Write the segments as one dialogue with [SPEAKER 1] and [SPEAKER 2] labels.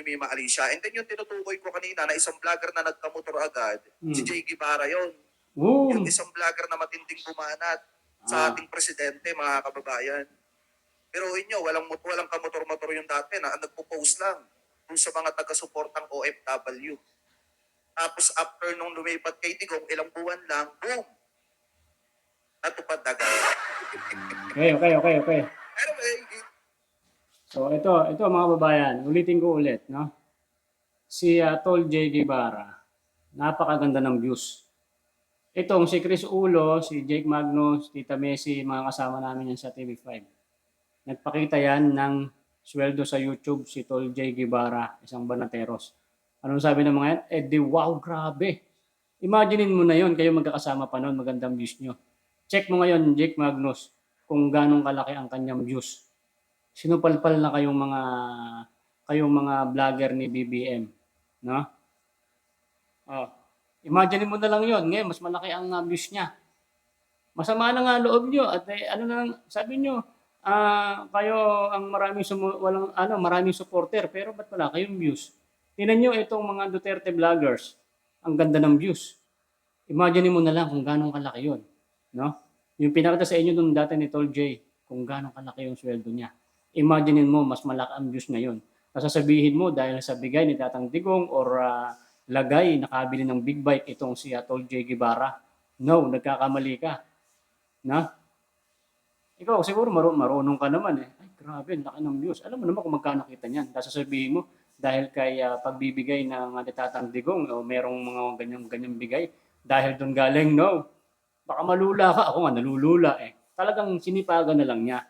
[SPEAKER 1] Mima Alicia. And then yung tinutukoy ko kanina na isang vlogger na nagkamotor agad, si Jay Guevara yon. Yung isang vlogger na matinding bumanat sa ating presidente, mga kababayan. Pero inyo, walang kamotor-motor yung dati na nagpo-post lang dun sa mga taga-suportang OFW. Tapos after nung lumipat kay Digong, ilang buwan lang, boom! Natupad agad.
[SPEAKER 2] Okay.
[SPEAKER 1] Anyway,
[SPEAKER 2] So ito mga babayan, ulitin ko ulit, no? Si Tol J. Guevara, napakaganda ng views. Itong si Chris Ulo, si Jake Magnus, Tita Messi, mga kasama namin yan sa TV5. Nagpakita yan ng sweldo sa YouTube si Tol J. Guevara, isang banateros. Anong sabi ng mga yan? Di wow, grabe. Imaginein mo na yon, kayo magkakasama pa noon, magandang views nyo. Check mo ngayon, Jake Magnus, kung ganong kalaki ang kanyang views. Sinupalpal na kayong mga vlogger ni BBM, no? Oh. Imagine mo na lang 'yon, ngayon mas malaki ang views niya. Masama na nga loob niyo at ano na sabi niyo, kayo ang maraming supporter pero ba't wala kayong views? Tingnan niyo itong mga Duterte vloggers. Ang ganda ng views. Imagine mo na lang kung gaano kalaki 'yon, no? Yung pinakita sa inyo nung dati ni Tol J, kung gaano kalaki yung sweldo niya. Imagine mo mas malaki ang views ngayon. Sasabihin mo dahil sa bigay ni Tatang Digong or lagay, nakabili ng big bike itong si Tol J. Guevara. No, nagkakamali ka. Na? Ikaw siguro marunong ka naman eh. Ay, grabe, laki ng views. Alam mo naman kung magkano kita niyan. Tapos sasabihin mo, dahil kay pagbibigay ng Tatang Digong o merong mga ganyan bigay, dahil doon galing, no. Baka malula ka. Ako nga, nalulula eh. Talagang sinipagan na lang niya.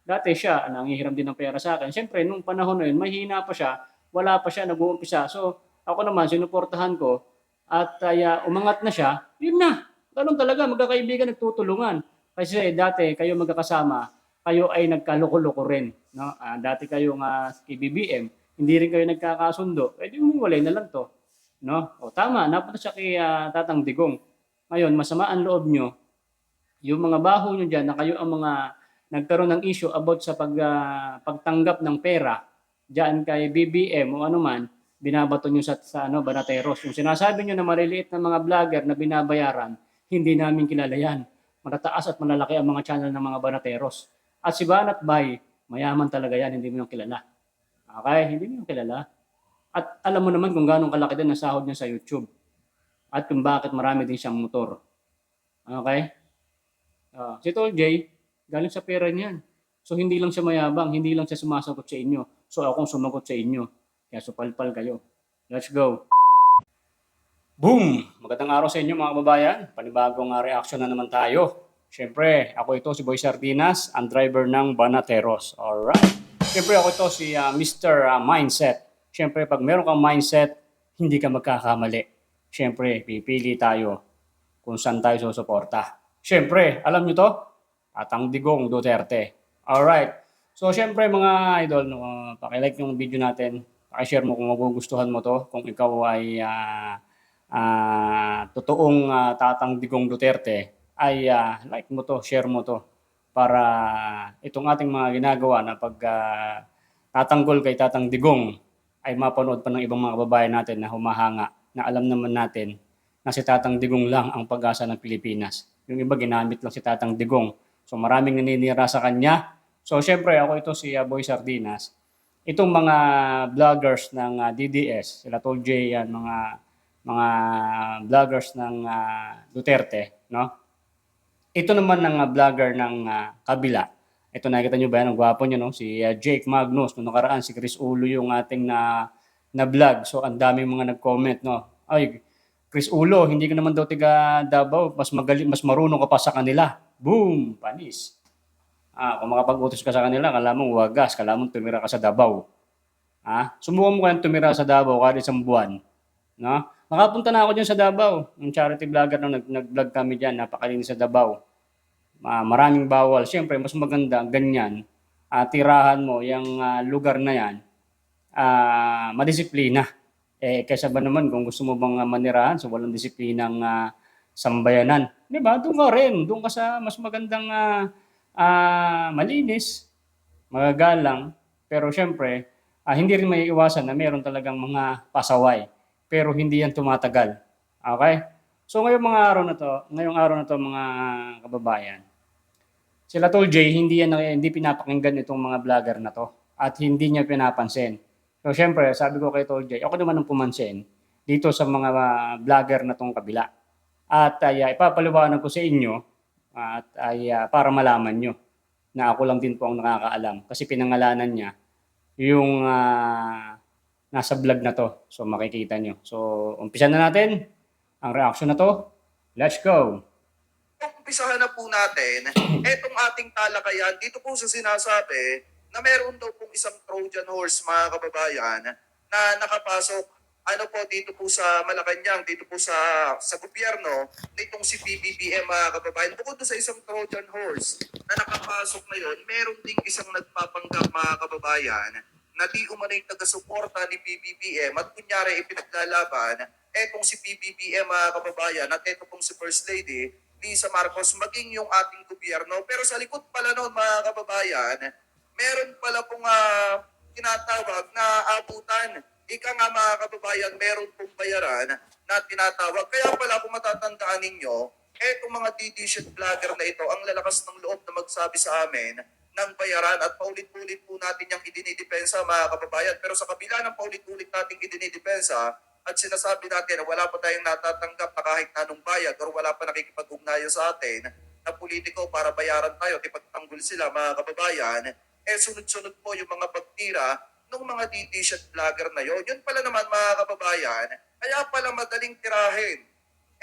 [SPEAKER 2] Dati siya, nangihiram din ng pera sa akin. Siyempre, nung panahon na yun, mahina pa siya, wala pa siya, nag-uumpisa. So, ako naman, sinuportahan ko, at umangat na siya, yun na. Ganun talaga, magkakaibigan, nagtutulungan. Kasi dati, kayo magkakasama, kayo ay nagkaloko-loko rin. No? Dati kayong kay BBM, hindi rin kayo nagkakasundo. Eh, di umuwalay na lang to. No? O, tama, napunta siya kay Tatang Digong. Ngayon, masama ang loob nyo, yung mga baho nyo dyan, na kayo ang mga nagkaroon ng issue about sa pagtanggap ng pera dyan kay BBM o ano man, binabato nyo sa banateros. Yung sinasabi nyo na maliliit na mga vlogger na binabayaran, hindi namin kilala yan. Matataas at malalaki ang mga channel ng mga banateros. At si Banat Bay, mayaman talaga yan, hindi mo yung kilala. Okay? Hindi mo yung kilala. At alam mo naman kung gano'ng kalaki din ang sahod niya sa YouTube. At kung bakit marami din siyang motor. Okay? Si Tol J, galing sa pera niyan. So hindi lang siya mayabang, hindi lang siya sumasagot sa inyo. So akong sumagot sa inyo. Kaya supalpal kayo. Let's go. Boom! Magandang araw sa inyo mga kababayan. Panibagong reaction na naman tayo. Siyempre, ako ito si Boy Sardinas, ang driver ng Banateros. Alright. Siyempre, ako ito si Mr. Mindset. Siyempre, pag meron kang mindset, hindi ka magkakamali. Siyempre, pipili tayo kung saan tayo susuporta. Siyempre, alam nyo to? Tatang Digong Duterte. Alright. So, siyempre mga idol, pakilike yung video natin. Pakishare mo kung magugustuhan mo to. Kung ikaw ay totoong Tatang Digong Duterte, ay like mo to, share mo to. Para itong ating mga ginagawa na pag tatanggol kay Tatang Digong, ay mapanood pa ng ibang mga kababayan natin na humahanga, na alam naman natin na si Tatang Digong lang ang pag-asa ng Pilipinas. Yung iba ginamit lang si Tatang Digong. So maraming naninira sa kanya. So syempre ako ito si Boy Sardinas. Itong mga vloggers ng DDS, sila Tol J, yan, mga vloggers ng Duterte, no? Ito naman ng vlogger ng kabila. Ito nakita nyo ba yan? Ang gwapo niya, no? Si Jake Magnus. Noong nakaraan, si Chris Ulo yung ating na vlog. So ang daming mga nag-comment, no? Ay, Chris Ulo, hindi ka naman daw tiga Davao, mas magaling, mas marunong ka pa sa kanila. Boom! Panis. Kung makapag-utos ka sa kanila, kala mo wagas, kala mo tumira ka sa Davao. Subukan mo kayang tumira sa Davao kahit isang buwan. No? Nakapunta na ako dyan sa Davao. Yung charity vlogger nung nag-vlog kami dyan, napakalinis sa Davao. Maraming bawal. Siyempre, mas maganda, ganyan. Tirahan mo, yung lugar na yan, madisiplina. Kaysa ba naman kung gusto mo bang manirahan sa walang disiplinang sambayanan, di ba? Doon ka rin. Doon ka sa mas magandang malinis, magagalang. Pero syempre, hindi rin may iwasan na meron talagang mga pasaway. Pero hindi yan tumatagal. Okay? So ngayong araw na to mga kababayan, sila Tol J, hindi pinapakinggan itong mga vlogger na to at hindi niya pinapansin. So syempre, sabi ko kay Tol J, ako naman ang pumansin dito sa mga vlogger na tong kabila. At ipapaliwanag ko sa inyo at para malaman nyo na ako lang din po ang nakakaalam kasi pinangalanan niya yung nasa vlog na to. So makikita nyo. So umpisa na natin ang reaction na to. Let's go!
[SPEAKER 1] Umpisahan na po natin, etong ating talakayan, dito po sa sinasabi na meron daw pong isang Trojan horse, mga kababayan, na nakapasok dito po sa Malacanang, dito po sa gobyerno nitong si PBBM, mga kababayan. Bukod doon sa isang Trojan horse na nakapasok ngayon, meron ding isang nagpapanggap, mga kababayan, na di umano'y taga-suporta ni PBBM at kunyari ipinaglalaban etong si PBBM, mga kababayan, at eto pong si First Lady Lisa Marcos, maging yung ating gobyerno. Pero sa likod pala noon, mga kababayan, meron pala pong tinatawag na abutan. Ika nga, mga kababayan, meron pong bayaran na tinatawag. Kaya pala kung matatandaan ninyo, etong mga DD vlogger na ito, ang lalakas ng loob na magsabi sa amin ng bayaran at paulit-ulit po natin yung idinidepensa, mga kababayan. Pero sa kabila ng paulit-ulit nating idinidepensa, at sinasabi natin na wala pa tayong natatanggap na kahit anong bayad or wala pa nakikipag-ugnayan sa atin na politiko para bayaran tayo at ipagtanggol sila, mga kababayan, sunod-sunod po yung mga pagtira ng mga DD vlogger na yon. Yun pala naman, mga kababayan, kaya pala madaling tirahin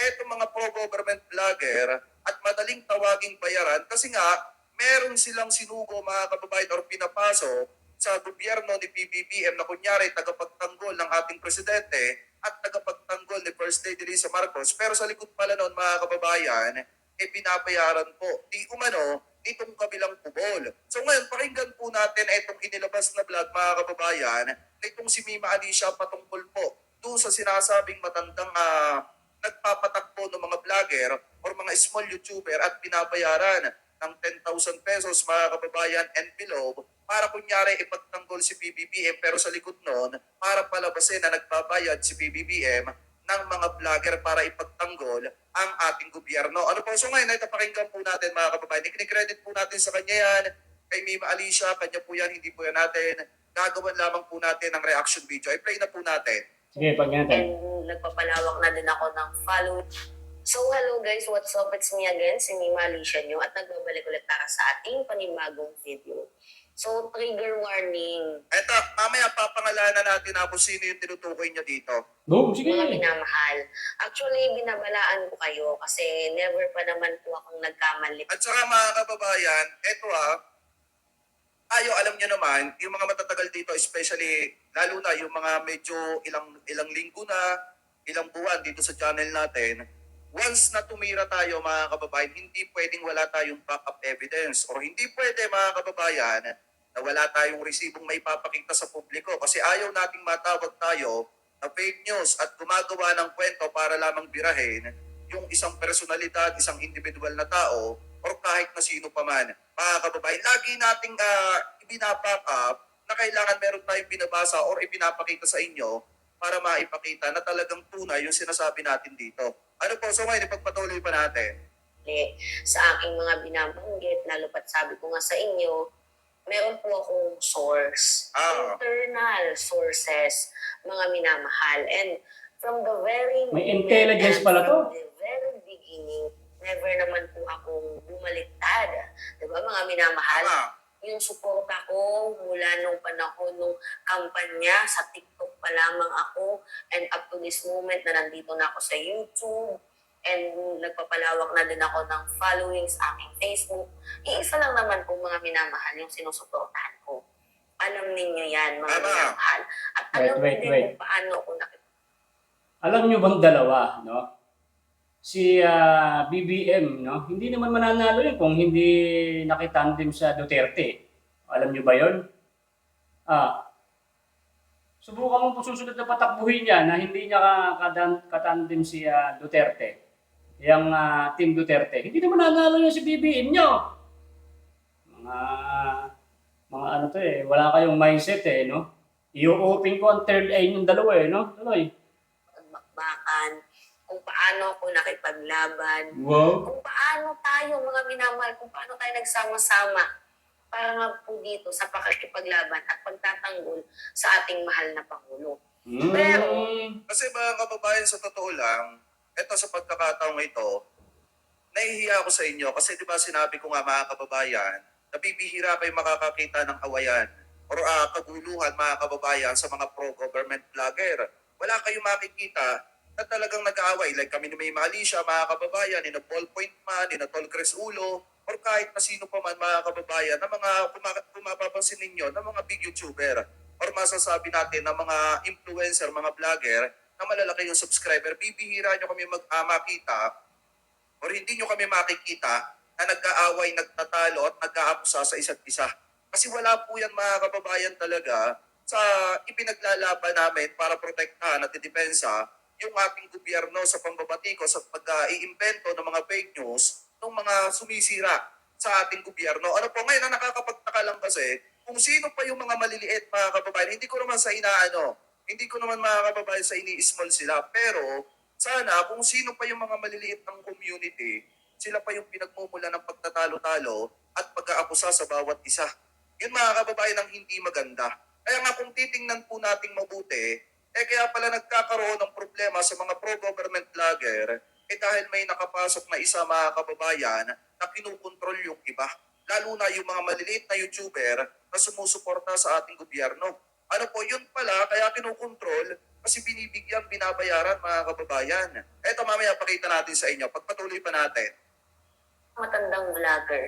[SPEAKER 1] etong mga pro-government vlogger at madaling tawaging bayaran kasi nga meron silang sinugo, mga kababayan, or pinapasok sa gobyerno ni PBBM na kunyari tagapagtanggol ng ating presidente at tagapagtanggol ni First Lady Lisa Marcos. Pero sa likod pala noon, mga kababayan, binabayaran po di umano nitong kabilang kubol. So ngayon, pakinggan po natin itong inilabas na vlog, mga kababayan, na itong si Mima Alicia patungkol po doon sa sinasabing matandang nagpapatakbo ng mga vlogger or mga small YouTuber at binabayaran ng 10,000 pesos, mga kababayan, and below para kunyari ipagtanggol si PBBM, pero sa likod noon, para palabasin na nagbabayad si PBBM ng mga vlogger para ipagtanggol ang ating gobyerno. Ano po? So ngayon, pakinggan po natin, mga kababayan. I-credit po natin sa kanya yan, kay Mima Alicia, kanya po yan, hindi po yan natin. Gagawan lamang po natin ng reaction video. I-play na po natin.
[SPEAKER 2] Sige, pag natin.
[SPEAKER 3] And nagpapalawak na din ako ng follow. So hello guys, what's up? It's me again, si Mima Alicia nyo, at nagbabalik ulit para sa ating panibagong video. So, trigger warning.
[SPEAKER 1] Eto, mamaya papangalanan natin na kung sino yung tinutukoy niya dito.
[SPEAKER 2] Boom, sige.
[SPEAKER 3] Mga minamahal. Actually, binabalaan ko kayo kasi never pa naman po akong nagkamali.
[SPEAKER 1] At saka, mga kababayan, eto tayo alam niyo naman, yung mga matatagal dito, especially, lalo na yung mga medyo ilang linggo na, ilang buwan dito sa channel natin, once na tumira tayo, mga kababayan, hindi pwedeng wala tayong backup evidence or hindi pwede, mga kababayan, na wala tayong resibong may papakita sa publiko kasi ayaw nating matawag tayo na fake news at gumagawa ng kwento para lamang birahin yung isang personalidad, isang individual na tao or kahit na sino pa man. Mga kababayan, lagi nating ibinapack up na kailangan meron tayong binabasa or ipinapakita sa inyo para maipakita na talagang tunay yung sinasabi natin dito. Ano po? So ngayon, ipagpatuloy pa natin.
[SPEAKER 3] Sa aking mga binabanggit, lalo pat sabi ko nga sa inyo, meron po akong source, internal sources, mga minamahal. And from the very
[SPEAKER 2] May intelligence pala to.
[SPEAKER 3] From the very beginning, never naman po akong bumaliktad. Diba mga minamahal? Yung suporta ko mula nung panahon nung kampanya, sa TikTok pa lamang ako, and up to this moment na nandito na ako sa YouTube, and nagpapalawak na din ako ng following sa aking Facebook. Iisa lang naman po mga minamahal yung sinusuportahan ko. Alam ninyo yan, mga minamahal. At alam niyo din kung paano ako
[SPEAKER 2] Alam nyo bang dalawa, no? Si BBM, no? Hindi naman mananalo yun kung hindi nakitandem sa Duterte. Alam nyo ba yun? Subukan mo po susunod na patakbuhin niya na hindi niya katandem si Duterte. Yung Team Duterte. Hindi naman nanalo yun si BBM nyo. Mga ano to wala kayong mindset no? I-open ko ang third eye ng dalawa eh, no? Tuloy.
[SPEAKER 3] Bakbakan, kung paano ako nakipaglaban,
[SPEAKER 2] Wow.
[SPEAKER 3] kung paano tayo mga minamahal, kung paano tayo nagsama-sama para nga po dito sa pakikipaglaban at pagtatanggol sa ating mahal na Pangulo. Pero,
[SPEAKER 1] Kasi mga kababayan, sa totoo lang, eto sa pagkakataong ito, nahihiya ako sa inyo kasi di ba sinabi ko nga mga kababayan, nabibihira kayo makakakita ng awayan or kaguluhan mga kababayan sa mga pro-government vlogger. Wala kayong makikita na talagang nag-aaway. Like kami ni May Malisha, mga kababayan, ni na Ballpoint Man, ni na Tol Cres Ulo, or kahit na sino pa man mga kababayan na mga kumapapansin ninyo na mga big YouTuber or masasabi natin na mga influencer, mga vlogger na malalaki yung subscriber, bibihira nyo kami makita or hindi nyo kami makikita na nag-aaway, nagtatalo at nag-aakusa sa isa't isa. Kasi wala po yan mga kababayan talaga sa ipinaglalaban namin para protektahan at idepensa yung ating gobyerno sa pambabatikos at pag-iimbento ng mga fake news ng mga sumisira sa ating gobyerno. Ano po ngayon, ang nakakapagtaka lang kasi kung sino pa yung mga maliliit mga kababayan, hindi ko naman sa hindi ko naman mga kababayan sa ini-small sila, pero sana kung sino pa yung mga maliliit ng community, sila pa yung pinagmumula ng pagtatalo-talo at pag-aakusa sa bawat isa. Yun mga kababayan ang hindi maganda. Kaya nga kung titingnan po nating mabuti, kaya pala nagkakaroon ng problema sa mga pro-government vlogger, dahil may nakapasok na isa mga kababayan na kinukontrol yung iba. Lalo na yung mga maliliit na YouTuber na sumusuporta sa ating gobyerno. Ano po, yun pala, kaya kinukontrol kasi binibigyan, binabayaran mga kababayan. Eto mamaya pakita natin sa inyo. Pagpatuloy pa natin.
[SPEAKER 3] matandang vlogger,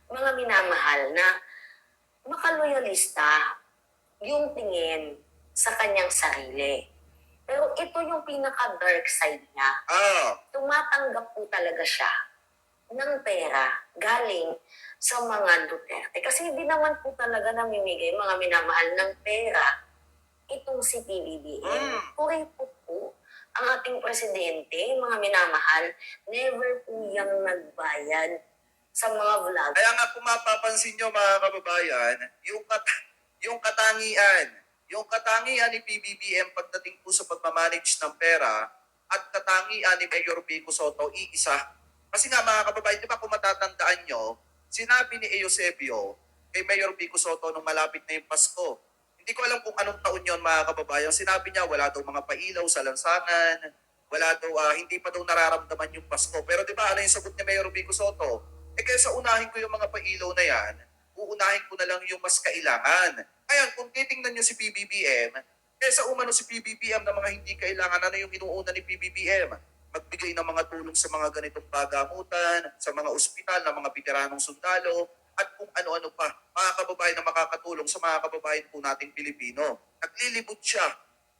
[SPEAKER 3] mga minamahal na makaloyalista yung tingin sa kanyang sarili. Pero ito yung pinaka-dark side niya. Tumatanggap po talaga siya ng pera galing sa mga Duterte. Kasi hindi naman po talaga namimigay mga minamahal ng pera itong si PBBM. Kuripot po ang ating presidente, mga minamahal, never po yung nagbayad sa mga vlog.
[SPEAKER 1] Kaya nga kung mapapansin nyo mga kababayan, yung katangian ni PBBM pagdating po sa pagmamanage ng pera at katangian ni Mayor Vico Soto, iisa. Kasi nga mga kababayan, di ba kung matatandaan nyo, sinabi ni Eusebio kay Mayor Vico Soto nung malapit na yung Pasko, hindi ko alam kung anong taon yon mga kababayan, sinabi niya wala daw mga pailaw sa lansangan, wala daw, hindi pa daw nararamdaman yung Pasko. Pero di ba ano yung sagot ni Mayor Vico Soto? Kaysa unahin ko yung mga pailaw na yan, uunahin ko na lang yung mas kailangan. Ngayon, kung titingnan nyo si PBBM, kaysa umano si PBBM na mga hindi kailangan, ano yung inuuna ni PBBM? Magbigay ng mga tulong sa mga ganitong pagamutan, sa mga ospital, ng mga veteranong sundalo, at kung ano-ano pa, mga kababayan na makakatulong sa mga kababayan po nating Pilipino. Naglilibot siya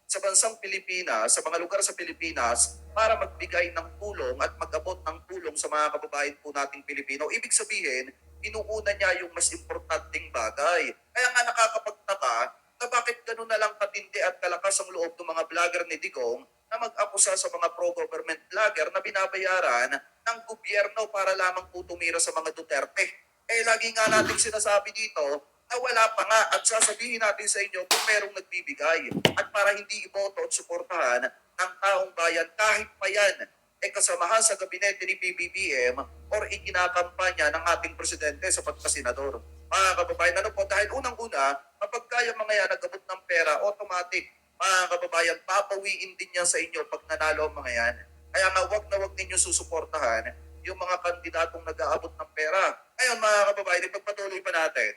[SPEAKER 1] sa bansang Pilipinas, sa mga lugar sa Pilipinas, para magbigay ng tulong at mag-abot ng tulong sa mga kababayan po nating Pilipino. Ibig sabihin, inuuna niya yung mas importanteng bagay. Kaya nga nakakapagtaka na bakit gano'n na lang katindi at kalakas ang loob ng mga vlogger ni Digong na mag-akusa sa mga pro-government vlogger na binabayaran ng gobyerno para lamang po tumira sa mga Duterte. Lagi nga natin sinasabi dito na wala pa nga at sasabihin natin sa inyo kung merong nagbibigay. At para hindi iboto at suportahan ng taong bayan kahit pa yan kasamahan sa gabinete ni PBBM or ikinakampanya ng ating presidente sa pagkasenador. Mga kababayan, ano po, dahil unang-una, kapag kaya mga yan nag-abot ng pera, automatic, mga kababayan, papawiin din yan sa inyo pag nanalo ang mga yan. Kaya nga, wag na wag ninyo susuportahan yung mga kandidatong nag-aabot ng pera. Ngayon, mga kababayan, ipagpatuloy pa natin.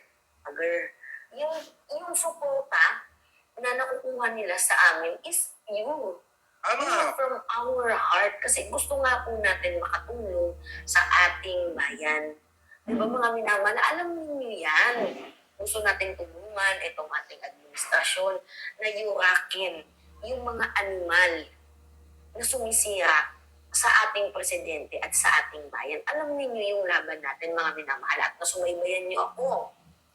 [SPEAKER 3] Yung suporta na nakukuha nila sa amin is you. From our heart. Kasi gusto nga po natin makatulong sa ating bayan. Di ba mga minamahal, alam niyo yan. Gusto natin tulungan itong ating administrasyon na yurakin yung mga animal na sumisira sa ating presidente at sa ating bayan. Alam niyo yung laban natin mga minamahal at nasumaybayan niyo ako.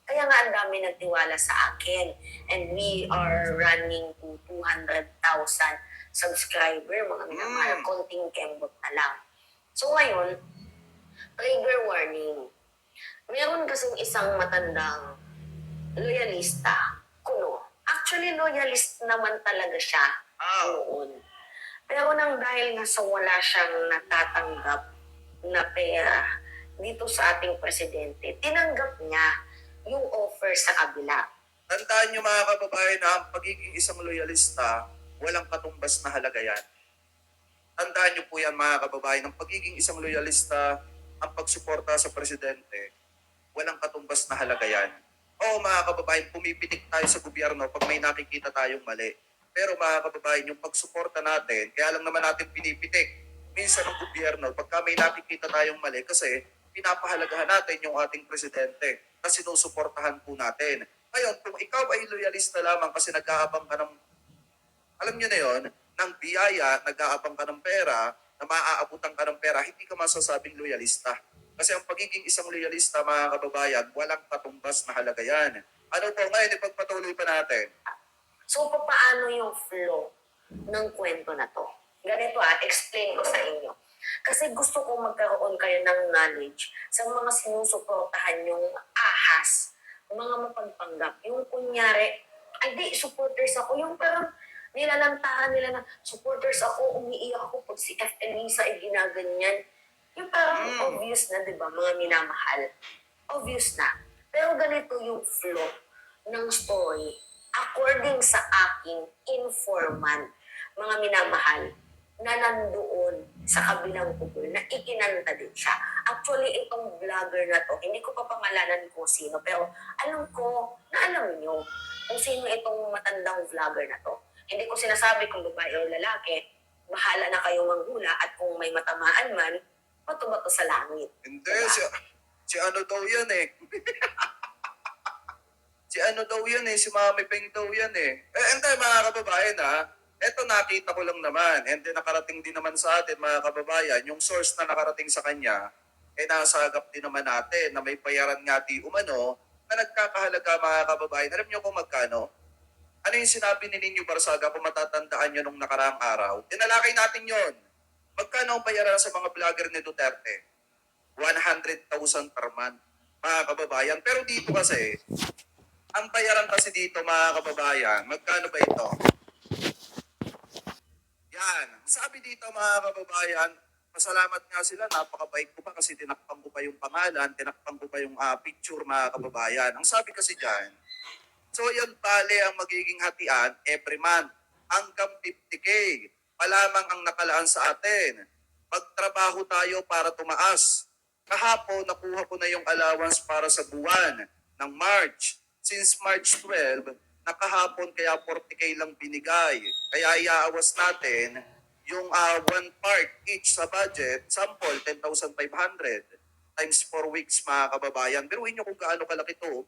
[SPEAKER 3] Kaya nga ang dami nagtiwala sa akin. And we are running to 200,000 subscriber, mga minamahal. Konting kembot na lang. So ngayon, trigger warning. Meron kasing isang matandang loyalista, kuno, Actually, loyalist naman talaga siya noon. Pero nang dahil nga sa wala siyang natatanggap na pera dito sa ating presidente, tinanggap niya yung offer sa kabila.
[SPEAKER 1] Tandaan nyo mga kababayan na ang pagiging isang loyalista, walang katumbas na halaga yan. Tandaan nyo po yan mga kababayan, ang pagiging isang loyalista, ang pagsuporta sa presidente, walang katumbas na halaga yan. Oo mga kababayan, pumipitik tayo sa gobyerno pag may nakikita tayong mali. Pero mga kababayan, yung pagsuporta natin, kaya lang naman natin pinipitik minsan ng gobyerno pagka may nakikita tayong mali kasi pinapahalagahan natin yung ating presidente na sinusuportahan po natin. Ngayon, kung ikaw ay loyalista lamang kasi nag-aabang ka ng, alam nyo na yon, ng biyaya, nag-aabang ka ng pera, na maaabutan ka ng pera, hindi ka masasabing loyalista. Kasi ang pagiging isang loyalista, mga kababayan, walang katumbas na halaga yan. Ano po ngayon, ipagpatuloy pa natin.
[SPEAKER 3] So, paano yung flow ng kwento na to? Ganito explain ko sa inyo. Kasi gusto kong magkaroon kayo ng knowledge sa mga sinusuportahan yung ahas, mga mapagpanggap. Yung kunyari, ay di, supporters ako. Yung parang nilalantahan nila na supporters ako, umiiyak ako pag si F. Elisa ay ginaganyan. Yung parang obvious na, di ba, mga minamahal. Obvious na. Pero ganito yung flow ng story according sa aking informant, mga minamahal, na nandoon sa kabilang kubol, na ikinanta din siya. Actually, itong vlogger na to, hindi ko pa pangalanan kung sino, pero alam ko na alam nyo kung sino itong matandang vlogger na to. Hindi ko sinasabi kung babae o lalaki, bahala na kayo manghula at kung may matamaan man, bato-bato sa langit.
[SPEAKER 1] Hindi,
[SPEAKER 3] Diba?
[SPEAKER 1] si ano daw yan eh. Si ano daw yan eh, si Mami Peng daw yan eh. Hindi mga kababayan eto nakita ko lang naman, and then nakarating din naman sa atin mga kababayan, yung source na nakarating sa kanya, nasagap din naman natin na may bayaran nga di umano, na nagkakahalaga mga kababayan. Alam niyo kung magkano? Ano yung sinabi ni Ninyo Barsaga kung matatandaan nyo nung nakaraang araw? Tinalakay natin yon. Magkano ang bayaran sa mga vlogger ni Duterte? 100,000 per month, mga kababayan. Pero dito kasi, ang bayaran kasi dito mga kababayan, magkano ba ito? Yan. Sabi dito mga kababayan, pasalamat nga sila, napakabait ko pa kasi tinakpan ko pa yung pangalan, tinakpan ko pa yung picture mga kababayan. Ang sabi kasi dyan, so yan bale ang magiging hatian every month. Hanggang 50K. Palamang ang nakalaan sa atin. Magtrabaho tayo para tumaas. Kahapon, nakuha ko na yung allowance para sa buwan ng March. Since March 12, nakahapon kaya 40K lang binigay. Kaya iaawas natin yung one part each sa budget, sample 10,500 times 4 weeks mga kababayan. Pero nyo kung gaano kalaki to.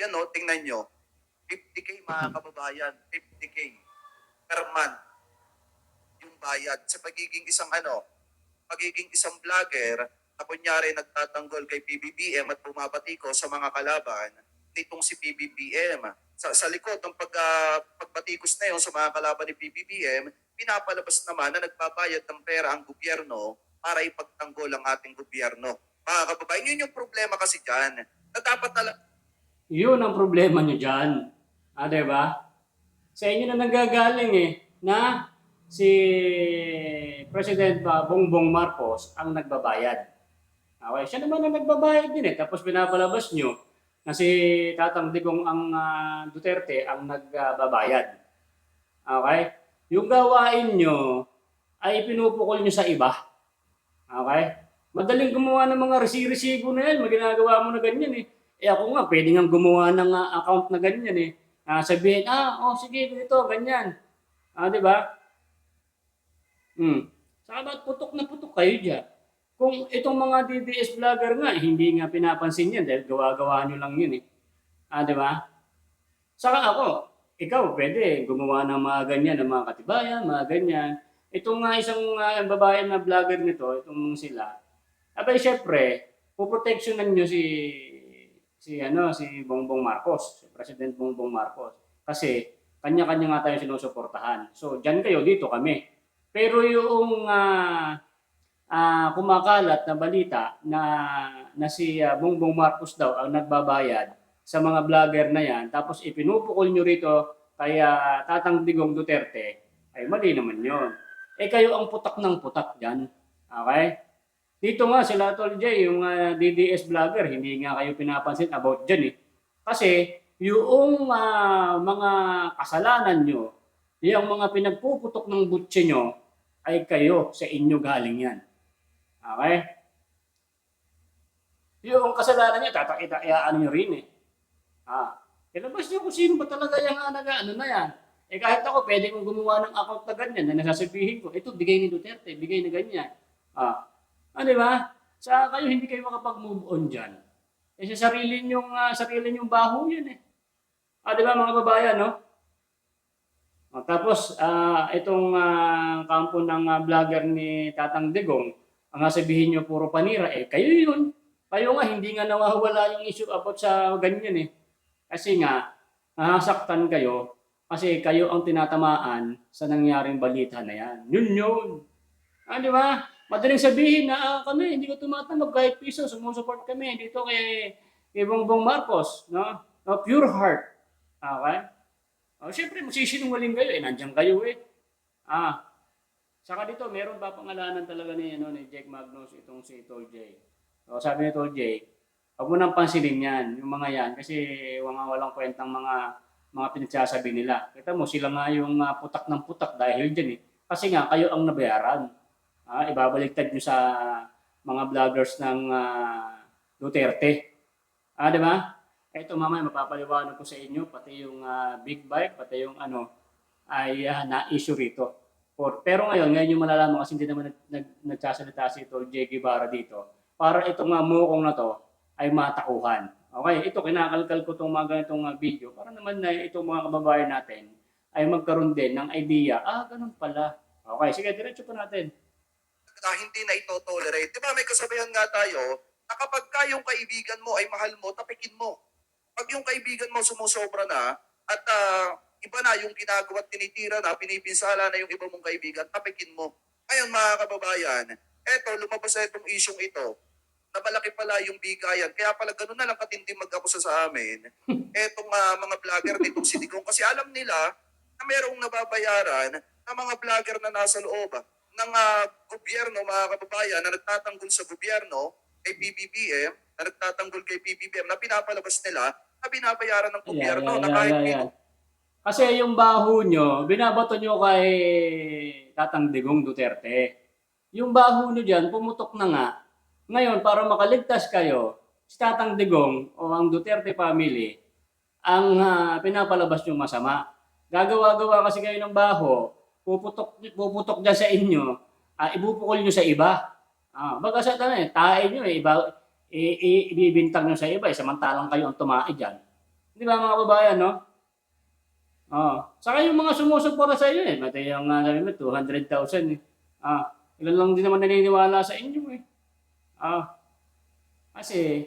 [SPEAKER 1] Yan tingnan nyo. 50K mga kababayan, 50K per month yung bayad sa pagiging isang pagiging isang vlogger na kunyari nagtatanggol kay PBBM at bumabati ko sa mga kalaban nitong si PBBM. Sa likod ng pagbatikos na yun sa mga kalaban ni PBBM, pinapalabas naman na nagbabayad ng pera ang gobyerno para ipagtanggol ang ating gobyerno. Mga kababayan, yun yung problema kasi dyan. Na dapat
[SPEAKER 2] Yun ang problema nyo dyan. Diba? Sa inyo na nanggagaling na si President Bongbong Marcos ang nagbabayad. Okay, siya naman ang nagbabayad din Tapos pinapalabas nyo na si Tatang Digong ang Duterte ang nagbabayad. Okay? Yung gawain nyo ay pinupukol nyo sa iba. Okay? Madaling gumawa ng mga resibo na yan. Maginagawa mo na ganyan ako nga, pwede nga gumawa ng account na ganyan sabihin, sige, ito, ganyan. Di ba? Saka ba't putok na putok kayo dyan? Kung itong mga DDS vlogger nga, hindi nga pinapansin yan dahil gawa-gawa nyo lang yun di ba? Saka ikaw, pwede gumawa ng mga ganyan, ng mga katibayan, mga ganyan. Itong isang babae na vlogger nito, itong sila, abay, syempre, puproteksyonan nyo si Bongbong Marcos, si President Bongbong Marcos. Kasi kanya-kanya nga tayo sinusuportahan. So, dyan kayo, dito kami. Pero yung kumakalat na balita na si Bongbong Marcos daw ang nagbabayad, sa mga vlogger na yan, tapos ipinupukol nyo rito kay Tatang Digong Duterte, ay mali naman yon. Eh kayo ang putak ng putak dyan. Okay? Dito nga sila Tol J, yung DDS vlogger, hindi nga kayo pinapansin about dyan eh. Kasi yung mga kasalanan nyo, yung mga pinagpuputok ng butse nyo, ay kayo, sa inyo galing yan. Okay? Yung kasalanan nyo, tatakita-iyaan nyo rin eh. Ilabas nyo kung sino ba talaga yung ano na yan. Eh kahit ako, pwede kong gumawa ng account na ganyan na nasasabihin ko, ito, bigay ni Duterte, bigay na ganyan. Di ba? Sa kayo, hindi kayo makapag-move on dyan. Eh sa sarili nyong baho yan eh. Di ba mga babayan, no? Tapos, itong kampo ng vlogger ni Tatang Digong, ang sabihin nyo puro panira, eh kayo yun. Kayo nga, hindi nga nawawala yung issue about sa ganyan eh. Kasi nga, nasaktan kayo kasi kayo ang tinatamaan sa nangyaring balita na yan. Yun. Di ba? Madaling sabihin na kami, hindi ko tumatanggap kahit piso, sumusupport kami dito kay Bongbong Marcos. No? Pure heart. Okay? Siyempre, magsisinungaling kayo eh. Nandiyan kayo eh. Saka dito, meron pa pangalanan talaga ni Jake Magnus, itong si Tol J. Sabi ni Tol J, huwag mo nang pansinin yan, yung mga yan, kasi walang kwentang mga pinagsasabi nila. Kita mo, sila nga yung putak ng putak dahil dyan eh. Kasi nga, kayo ang nabayaran. Ibabaliktad nyo sa mga vloggers ng Duterte. Di ba? Ito mamaya, mapapaliwanag ko sa inyo, pati yung big bike, pati yung ay na-issue rito. Pero ngayon yung malalaman kasi hindi naman nagsasalita si Tol J. Guevara dito para itong mukong na to ay matakuhan. Okay, ito kinakalkal ko itong mga ganitong video para naman na itong mga kababayan natin ay magkaroon din ng idea, ganun pala. Okay, sige, diretso pa natin.
[SPEAKER 1] Hindi na ito tolerate. Di ba may kasabihan nga tayo na kapag yung kaibigan mo ay mahal mo, tapikin mo. Pag yung kaibigan mo sumusobra na at iba na yung ginagawa at tinitira na, pinipinsala na yung iba mong kaibigan, tapikin mo. Ngayon mga kababayan, lumabas na itong isyong ito, na malaki pala yung bigayan. Kaya pala ganun na lang katindi mag-akusa sa amin. Etong mga vlogger nitong si Digong. Kasi alam nila na merong nababayaran na mga vlogger na nasa loob ng gobyerno, mga kababayan, na nagtatanggol sa gobyerno, kay PBBM, na nagtatanggol kay PBBM, na pinapalabas nila, na binabayaran ng gobyerno, na kahit dito.
[SPEAKER 2] Kasi yung baho nyo, binabato nyo kay Tatang Digong Duterte. Yung baho nyo dyan, pumutok na nga. Ngayon, para makaligtas kayo, si Tatang Digong o ang Duterte family, ang pinapalabas yung masama. Gagawa-gawa kasi kayo ng baho, puputok dyan sa inyo, ibupukol nyo sa iba. Baga sa tae nyo, ibibintang nyo sa iba, samantalang kayo ang tumae dyan. Di ba mga babayan, no? Saka yung mga sumusuporta sa inyo, mati yung 200,000 ilan lang din naman naniniwala sa inyo eh. Kasi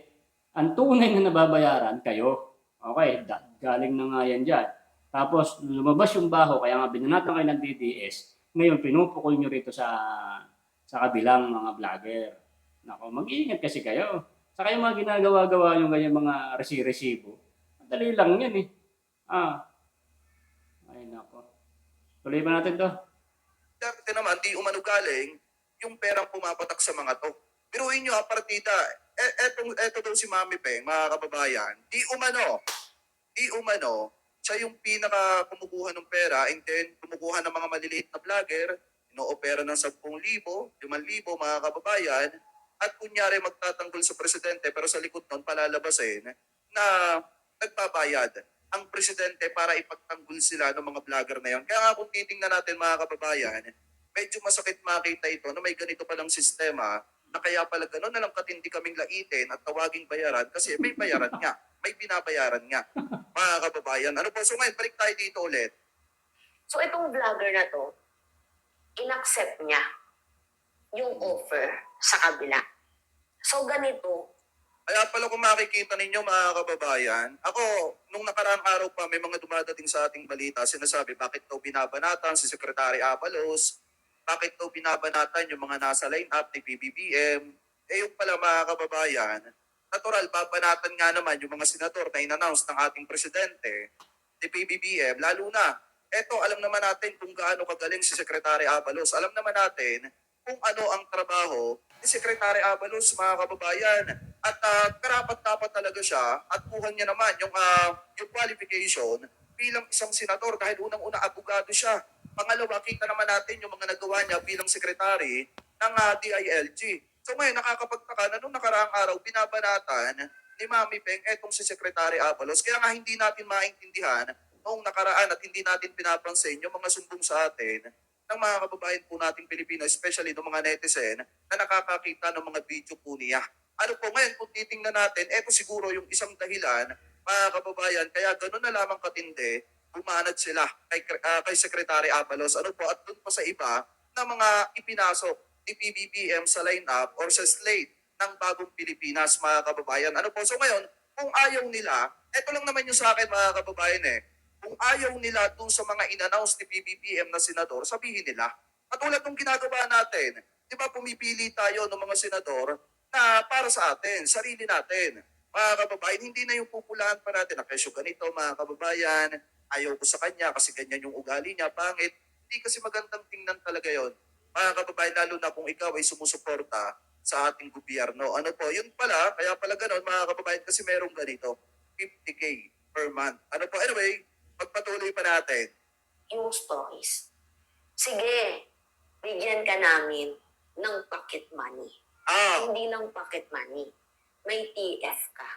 [SPEAKER 2] ang tunay na nababayaran kayo. Okay, galing na nga yan dyan. Tapos lumabas yung baho, kaya nga binanatan kayo ng DDS. Ngayon pinupukol nyo rito sa kabilang mga vlogger. Nako, mag-iingat kasi kayo. Saka yung mga ginagawa-gawa yung ganyan mga resibo. Madali lang yan eh. Ay nako. Tuloy ba natin to?
[SPEAKER 1] Dati naman, di umano galing yung perang pumapatak sa mga to. Biruin nyo partida, eto daw si Mami Peng, mga kababayan, di umano, siya yung pinaka kumukuha ng pera and then kumukuha ng mga maliliit na vlogger, ino-opera ng 10,000, 5,000 mga kababayan, at kunyari magtatanggol sa presidente pero sa likod nun palalabasin na nagbabayad ang presidente para ipagtanggol sila ng mga vlogger na yon. Kaya nga kung titingnan natin mga kababayan, medyo masakit makita ito na may ganito palang sistema na kaya pala gano'n na lang katindi kaming laitin at tawaging bayaran kasi may bayaran nga, may binabayaran nga. Mga kababayan, ano po? So ngayon, balik tayo dito ulit.
[SPEAKER 3] So itong vlogger na to, inaccept niya yung offer sa kabila. So ganito.
[SPEAKER 1] Kaya pala kung makikita ninyo mga kababayan, ako, nung nakaraang araw pa, may mga dumadating sa ating balita, sinasabi, bakit daw binabanatan si Secretary Abalos, bakit daw binabanatan yung mga nasa line-up ni PBBM, yung pala mga kababayan, natural, babanatan nga naman yung mga senador na in-announce ng ating presidente, ni PBBM, lalo na, eto, alam naman natin kung gaano kagaling si Secretary Abalos. Alam naman natin kung ano ang trabaho ni Secretary Abalos, mga kababayan. At karapat-dapat talaga siya at kuhan niya naman yung qualification bilang isang senador dahil unang-una abogado siya. Pangalawa, kita naman natin yung mga nagawa niya bilang sekretary ng DILG. So ngayon, nakakapagtaka na nung nakaraang araw, binabanatan ni Mami Peng etong si Secretary Abalos. Kaya nga hindi natin maintindihan noong nakaraan at hindi natin pinapansin yung mga sumbong sa atin ng mga kababayan po nating Pilipino, especially ng mga netizen na nakakakita ng mga video po niya. Ano po ngayon, kung titingnan natin, eto siguro yung isang dahilan, mga kababayan, kaya gano'n na lamang katindi, bumanat sila kay Secretary Abalos. Ano po, at doon pa sa iba na mga ipinasok ni PBBM sa lineup or sa slate ng bagong Pilipinas, mga kababayan. Ano po, so ngayon, kung ayaw nila, eto lang naman yung sa akin, mga kababayan kung ayaw nila dun sa mga in-announce ni PBBM na senador, sabihin nila. Katulad ng ginagawa natin, di ba pumipili tayo ng mga senador na para sa atin, sarili natin. Mga kababayan, hindi na yung pupulaan pa natin na kesyo ganito, mga kababayan, ayaw ko sa kanya kasi ganyan yung ugali niya, pangit. Hindi kasi magandang tingnan talaga yon. Mga kababayan, lalo na kung ikaw ay sumusuporta sa ating gobyerno. Ano po, yun pala, kaya pala ganon, mga kababayan, kasi merong ganito, 50K per month. Ano po, anyway, magpatuloy pa natin.
[SPEAKER 3] Yung stories. Sige, bigyan ka namin ng pocket money. Hindi lang pocket money. May TF ka.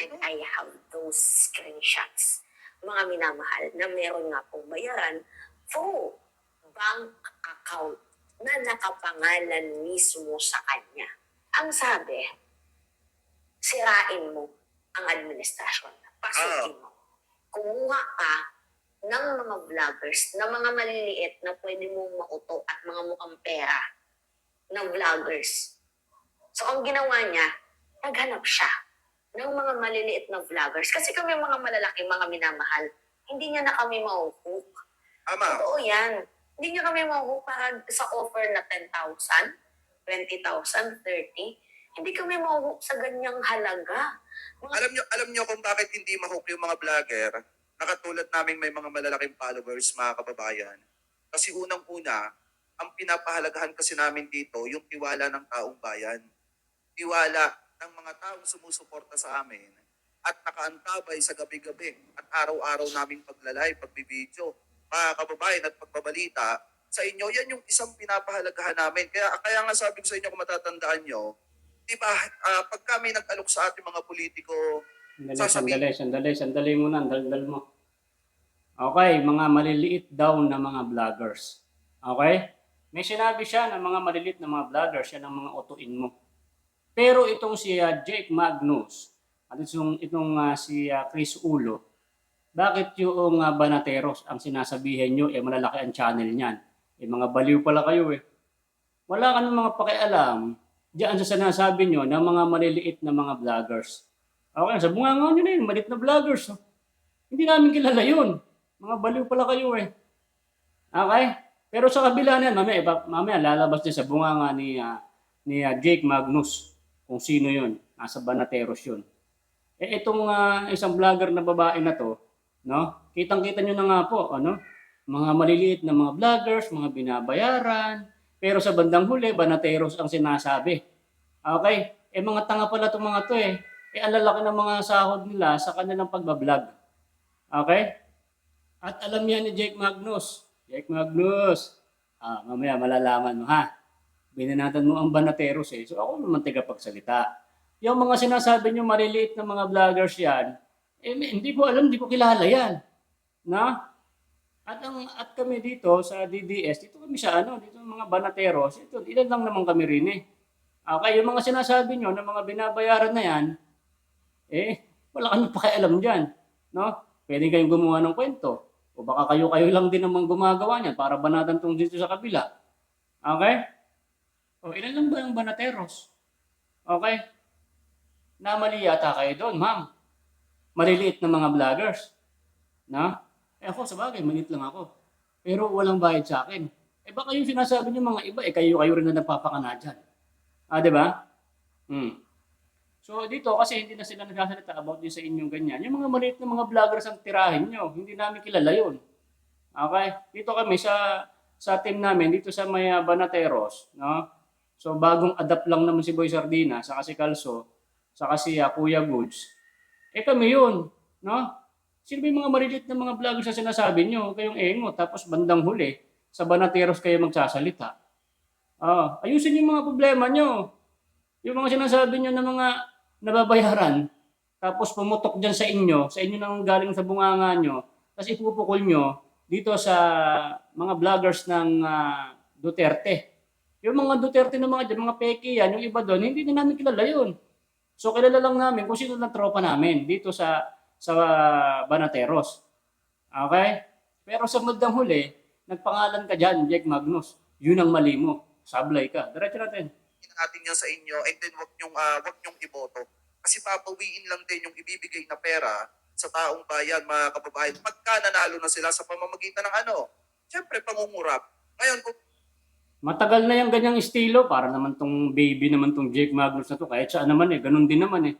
[SPEAKER 3] And I have those screenshots. Mga minamahal na meron nga pong bayaran for bank account na nakapangalan mismo sa kanya. Ang sabi, sirain mo ang administrasyon. Pasukin mo. Kumuha ka ng mga vloggers, ng mga maliliit na pwede mong mauto at mga mukhang pera ng vloggers. So, ang ginawa niya, naghanap siya ng mga maliliit na vloggers. Kasi kami mga malalaki, mga minamahal, hindi niya na kami mahuhook. Totoo yan. Hindi niya kami mahuhook para sa offer na 10,000, 20,000, 30. Hindi kami mahuhook sa ganyang halaga.
[SPEAKER 1] Alam niyo kung bakit hindi mahook yung mga vlogger na katulad naming may mga malalaking followers, mga kababayan. Kasi unang-una, ang pinapahalagahan kasi namin dito yung tiwala ng taong bayan. Tiwala ng mga taong sumusuporta sa amin at nakaantabay sa gabi-gabi at araw-araw naming paglalive, pagbibideo, mga kababayan at pagbabalita sa inyo. Yan yung isang pinapahalagahan namin. Kaya nga sabi ko sa inyo kung matatandaan nyo, di ba, pag kami nag-alok sa ating mga politiko,
[SPEAKER 2] Sandali muna, daldal mo. Okay, mga maliliit daw na mga vloggers. Okay? May sinabi siya na mga maliliit na mga vloggers, yan ang mga utuin mo. Pero itong si Jake Magnus, at itong si Chris Ulo, bakit yung Banateros ang sinasabihin nyo, malalaki ang channel niyan? Mga baliw pala kayo Wala ka ng mga pakialam diyan sa sinasabi nyo ng mga maliliit na mga vloggers. Okay, sa bunga nyo na yun, maliit na vloggers. Hindi namin kilala yun. Mga baliw pala kayo Okay? Pero sa kabila niyan, mamaya lalabas din sa bunga ni Jake Magnus kung sino yun. Nasa Banateros yun. Itong isang vlogger na babae na to, no? Kitang-kita nyo na nga po, mga maliliit na mga vloggers, mga binabayaran, pero sa bandang huli, Banateros ang sinasabi. Okay? Mga tanga pala itong mga to ang lalaki ng mga sahod nila sa kanilang pagbablog. Okay? At alam yan ni Jake Magnus. Jake Magnus, mamaya malalaman mo Binanatan mo ang Banateros So ako naman tagapagsalita. Yung mga sinasabi nyo maliliit na mga vloggers yan, hindi ko alam, hindi ko kilala yan. Na? At kami dito sa DDS, dito kami sa dito mga Banateros, ilan lang naman kami rin Okay, yung mga sinasabi nyo ng mga binabayaran na yan, wala kang pakialam dyan. No? Pwede kayong gumawa ng kwento. O baka kayo lang din naman gumagawa niyan para banatan tong dito sa kabila. Okay? O ilan lang ba yung Banateros? Okay? Namali yata kayo doon, ma'am. Maliliit na mga vloggers. No? Ako, sa bagay, maliit lang ako. Pero walang bayad sa akin. Baka yung sinasabi niyo mga iba, kayo rin na nagpapakana dyan. Di ba? So dito kasi hindi na sila nagsasalita about din sa inyong ganyan. Yung mga maliit na mga vloggers ang tirahin nyo. Hindi namin kilala yun. Okay? Dito kami sa team namin, dito sa may Banateros, no? So bagong adapt lang naman si Boy Sardina, saka si Calso, saka si Kuya Goods. Kami yun, no? Sino ba yung mga maliliit na mga vloggers na sinasabi nyo? Kayong engo, tapos bandang huli, sa Banateros kayo magsasalita. Ayusin yung mga problema nyo. Yung mga sinasabi nyo na mga nababayaran, tapos pumutok dyan sa inyo nang galing sa bunganga nyo, tapos ipupukol nyo dito sa mga vloggers ng Duterte. Yung mga Duterte na mga dyan, mga peki yan, yung iba doon, hindi na namin kilala yun. So kilala lang namin kung sino ng tropa namin dito sa Banateros. Okay? Pero sa bandang huli, nagpangalan ka dyan, Jack Magnus. Yun ang mali mo. Sablay ka. Diretso natin.
[SPEAKER 1] Natin yan sa inyo and then wag nyong iboto. Kasi papawiin lang din yung ibibigay na pera sa taong bayan, mga kababayan. Pagka nanalo na sila sa pamamagitan ng syempre pangungurap. Ngayon, kung
[SPEAKER 2] Matagal na yung ganyang estilo. Para naman tong baby naman tong Jake Magnus na to. Kahit saan naman ganun din naman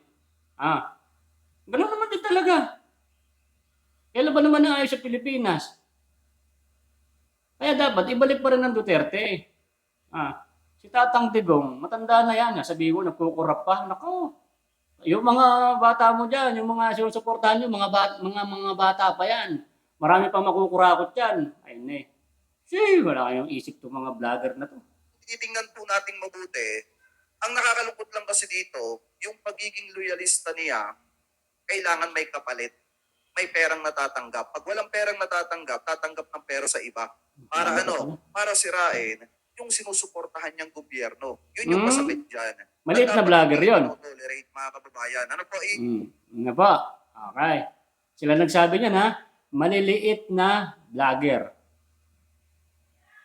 [SPEAKER 2] Ganun naman din talaga. Kailan ba naman naayos sa Pilipinas? Kaya dapat ibalik pa rin ng Duterte. Si Tatang Digong, matanda na yan. Sabi ko, nagkukurap pa. Nako, yung mga bata mo dyan, yung mga sinusuportahan nyo, mga bata pa yan. Marami pang makukurakot yan. Ayun wala kayong isip to mga vlogger na to.
[SPEAKER 1] titingnan po nating mabuti, ang nakakalungkot lang kasi dito, yung pagiging loyalista niya, kailangan may kapalit. May perang natatanggap. Pag walang perang natatanggap, tatanggap ng pera sa iba. Para Para sirain yung sinusuportahan niyang gobyerno. Yun yung masakit dyan.
[SPEAKER 2] Maliit na vlogger yun.
[SPEAKER 1] Tolerate, mga kababayan. Ano po
[SPEAKER 2] Ano po? Okay. Sila nagsabi niyan maliliit na vlogger.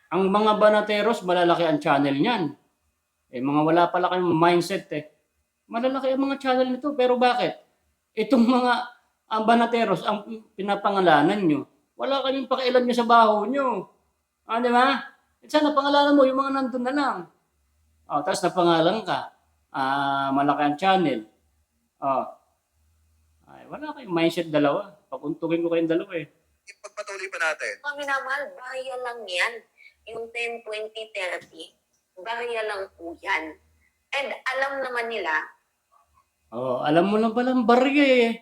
[SPEAKER 2] Ang mga Banateros, malalaki ang channel niyan. Mga wala pala kayong mindset Malalaki ang mga channel nito, pero bakit? Itong mga ang Banateros, ang pinapangalanan nyo, wala kayong pakialam nyo sa baho nyo. Di ba? Sana pangalanan mo, yung mga nandun na lang. Tapos napangalan ka, malaki ang channel. Wala kayong mindset dalawa. Papuntukin ko kayong dalawa
[SPEAKER 1] Ipagpatuloy pa natin.
[SPEAKER 3] Mga minamahal, bahaya lang yan. Yung 10, 20, 30, bahaya lang po yan. And alam naman nila.
[SPEAKER 2] Alam mo lang palang barya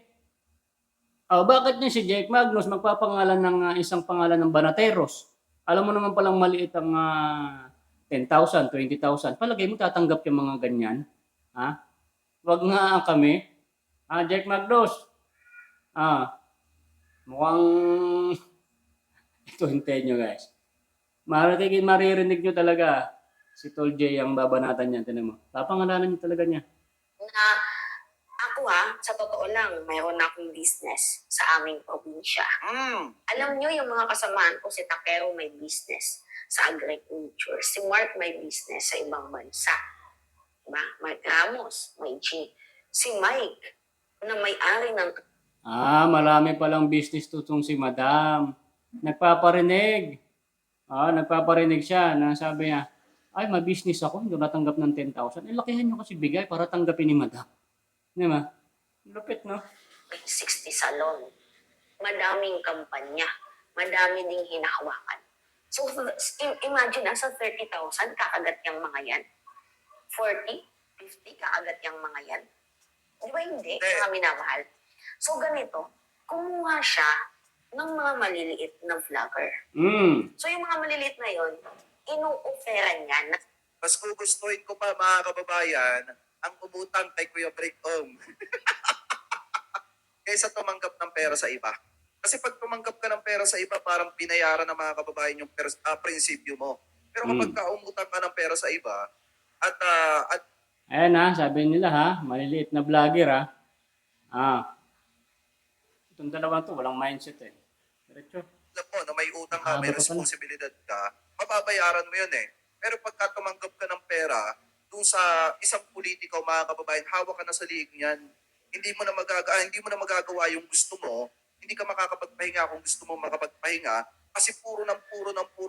[SPEAKER 2] bakit niya si Jake Magnus magpapangalan ng isang pangalan ng Banateros? Alam mo naman palang maliit ang 10,000, 20,000. Palagay mo tatanggap yung mga ganyan? Wag nga kami. Jake Magnus. Mukhang ito hintayin nyo guys. Maririnig nyo talaga si Tol J ang babanatan niyan. Tinan mo. Papangalanan nyo talaga niya.
[SPEAKER 3] Na ako sa totoo lang, mayroon akong business sa aming probinsya. Alam nyo yung mga kasamaan ko, si Takero may business sa agriculture. Si Mark may business sa ibang bansa. Diba? Mike Ramos, may G. Si Mike, na may-ari ng...
[SPEAKER 2] Marami palang business tutong si Madam. Nagpaparinig. Nagpaparinig siya na sabi niya, ay, may business ako, hindi natanggap ng 10,000. Lakihan nyo kasi bigay para tanggapin ni Madam. Di ba? Lupit, no?
[SPEAKER 3] May 60 salon. Madaming kampanya. Madami ding hinahawakan. So, imagine sa 30,000, kakagat yung mga yan. 40, 50, kakagat yung mga yan. Di ba hindi? Mga minamahal. So, ganito, kumuha siya ng mga maliliit na vlogger. So, yung mga maliliit na yon, inu-offeran niya na...
[SPEAKER 1] Mas gugustuhin ko pa, mga kababayan, ang umutang kay Kuya Breakong. Kaysa tumanggap ng pera sa iba. Kasi pag tumanggap ka ng pera sa iba, parang binayaran ng mga kababayan yung prinsipyo mo. Pero kapag umutang ka ng pera sa iba, at
[SPEAKER 2] ayan sabi nila maliliit na vlogger itong dalawang to, walang mindset Diretso.
[SPEAKER 1] alam mo na may utang ka, may responsibilidad ka, mababayaran mo yun Pero pagka tumanggap ka ng pera, dun sa isang politiko, mga kababayan, hawak ka na sa liig niyan. Hindi mo na magagawa yung gusto mo, hindi ka makakapagpahinga kung gusto mo makapagpahinga, kasi puro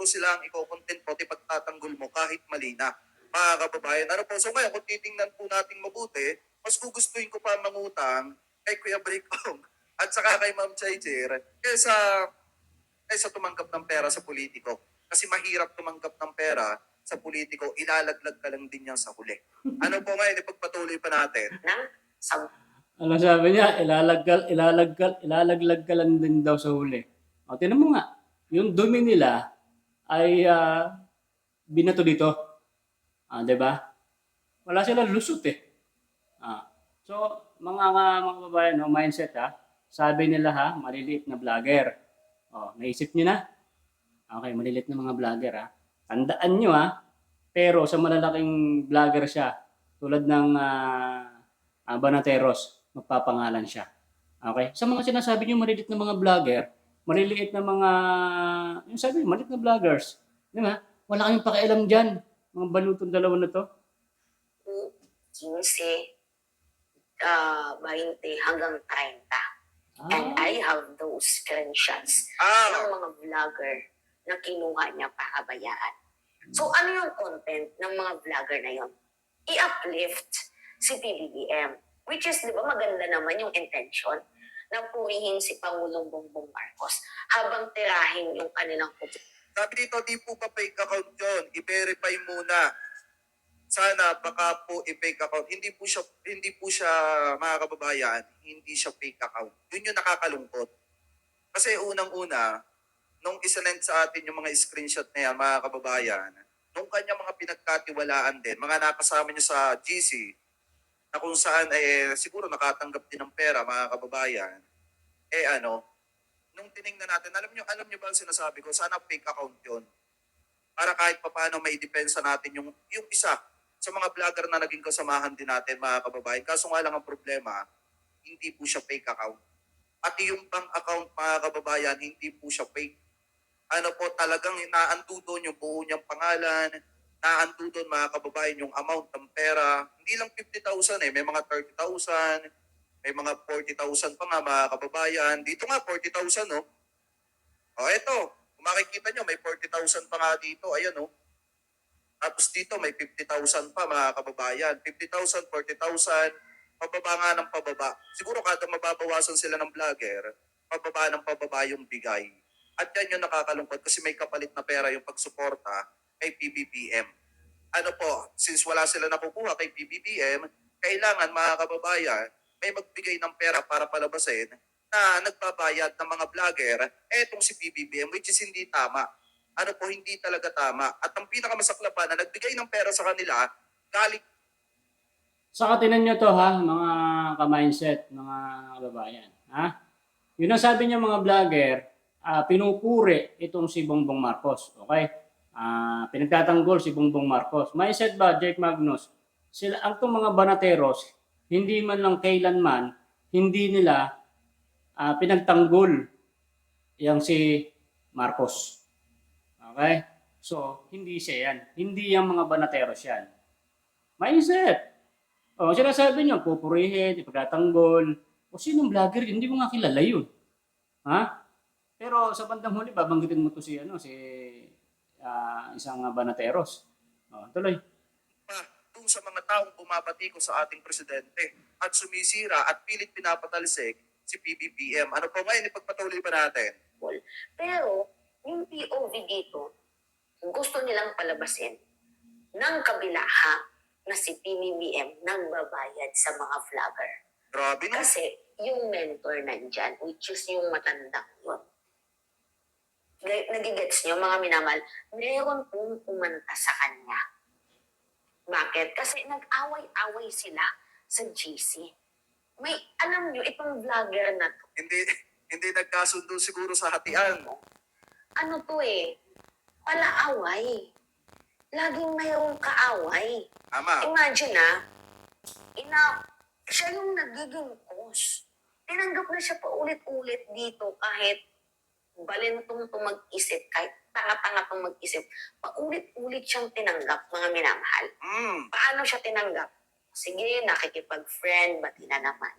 [SPEAKER 1] sila ang iko-content pati pagtatanggol mo kahit mali na. Mga kababayan, so ngayon, kung titingnan po natin mabuti, mas gugustuhin ko pa mangutang kay Kuya Bricong at saka kay Ma'am Chaycher kaysa tumanggap ng pera sa politiko. Kasi mahirap tumanggap ng pera sa politiko, ilalaglag ka lang din yan sa huli. Ano po ngayon, ipagpatuloy pa natin?
[SPEAKER 3] ng sa
[SPEAKER 2] Ano sabi niya? Ilalaglag ka lang din daw sa huli. O, tinan mo nga. Yung dumi nila ay binato dito. 'Di ba? Wala silang lusot eh. So, mga babayan, no, mindset sabi nila maliliit na vlogger. Naisip niyo na? Okay, maliliit na mga vlogger Tandaan niyo pero sa malalaking vlogger siya, tulad ng Banateros, magpapangalan siya. Okay? Sa mga sinasabi niyo maliliit na mga vlogger, maliliit na mga, yung sabi, maliliit na vloggers, di ba? Wala kayong pakialam dyan, mga balutong dalawa na to.
[SPEAKER 3] 15, 20 hanggang 30. And I have those screenshots ng mga vlogger na kinuha niya para bayaan. So ano yung content ng mga vlogger na yon? I-uplift si PBBM. Which is, di ba, maganda naman yung intention na purihin si Pangulong Bongbong Marcos habang tirahin yung kanilang publiko.
[SPEAKER 1] Sabi dito, di po pa fake account yun. I-verify muna. Sana baka po i-fake account. Hindi po siya mga kababayan, hindi siya fake account. Yun yung nakakalungkot. Kasi unang-una, nung isinend sa atin yung mga screenshot na yan, mga kababayan, nung kanya mga pinagkatiwalaan din, mga nakasama niya sa GC, na kung saan siguro nakatanggap din ng pera, mga kababayan, nung tiningnan natin, alam niyo ba ang sinasabi ko, sana fake account yun. Para kahit papaano may depensa natin yung isa sa mga vlogger na naging kasamahan din natin, mga kababayan. Kaso nga lang ang problema, hindi po siya fake account. At yung bank account, mga kababayan, hindi po siya fake. Talagang naandu doon yung buo niyang pangalan, naandu doon, mga kababayan, yung amount ng pera. Hindi lang 50,000 may mga 30,000, may mga 40,000 pa nga, mga kababayan. Dito nga, 40,000, no? Eto, kung makikita nyo, may 40,000 pa nga dito. Ayan, no? Tapos dito, may 50,000 pa, mga kababayan. 50,000, 40,000, pababa nga ng pababa. Siguro kada mababawasan sila ng vlogger, pababa ng pababa yung bigay. At yan yung nakakalungkot kasi may kapalit na pera yung pagsuporta kay PBBM. Since wala sila nakukuha kay PBBM, kailangan, mga kababayan, may magbigay ng pera para palabasin na nagbabayad ng mga vlogger, etong si PBBM, which is hindi tama. Hindi talaga tama. At ang pinakamasaklap pa na nagbigay ng pera sa kanila, galing.
[SPEAKER 2] Saka tinan nyo to mga ka-mindset, mga kababayan. Yun ang sabi niya mga vlogger, pinupuri itong si Bongbong Marcos. Okay? Pinagtatanggol si Bongbong Marcos. Mindset ba, Jake Magnus? Ang itong mga Banateros, hindi man lang kailanman, hindi nila pinagtanggol yang si Marcos. Okay? So, hindi siya yan. Hindi yung mga Banateros yan. Mindset. Sinasabi niyo, pupurihin, ipagtatanggol. Sinong vlogger? Hindi mo nga kilala yun. Pero sa bandang huli, babanggitin mo to si isang Banateros. Tuloy.
[SPEAKER 1] Kung sa mga taong bumabati ko sa ating presidente at sumisira at pilit pinapatalsik si PBBM. Ngayon, ipagpatuloy pa natin.
[SPEAKER 3] Pero, yung POV dito, gusto nilang palabasin ng kabila na si PBBM nagbabayad sa mga vlogger.
[SPEAKER 1] Grabe, no?
[SPEAKER 3] Kasi yung mentor nandyan, which is yung matandang yun. Nagigets nyo, mga minamahal, meron pong umanta sa kanya. Bakit? Kasi nag-away-away sila sa GC. Alam nyo, itong vlogger na to.
[SPEAKER 1] Hindi nagkasundo siguro sa hatian.
[SPEAKER 3] Palaaway. Laging mayroong kaaway.
[SPEAKER 1] Ama.
[SPEAKER 3] Imagine siya yung nagiging cause. Tinanggap na siya paulit-ulit dito kahit balentong mag-isip, kahit tanga-tanga itong mag-isip. Paulit-ulit siyang tinanggap, mga minamahal. Paano siya tinanggap? Sige, nakikipag-friend, bati na naman.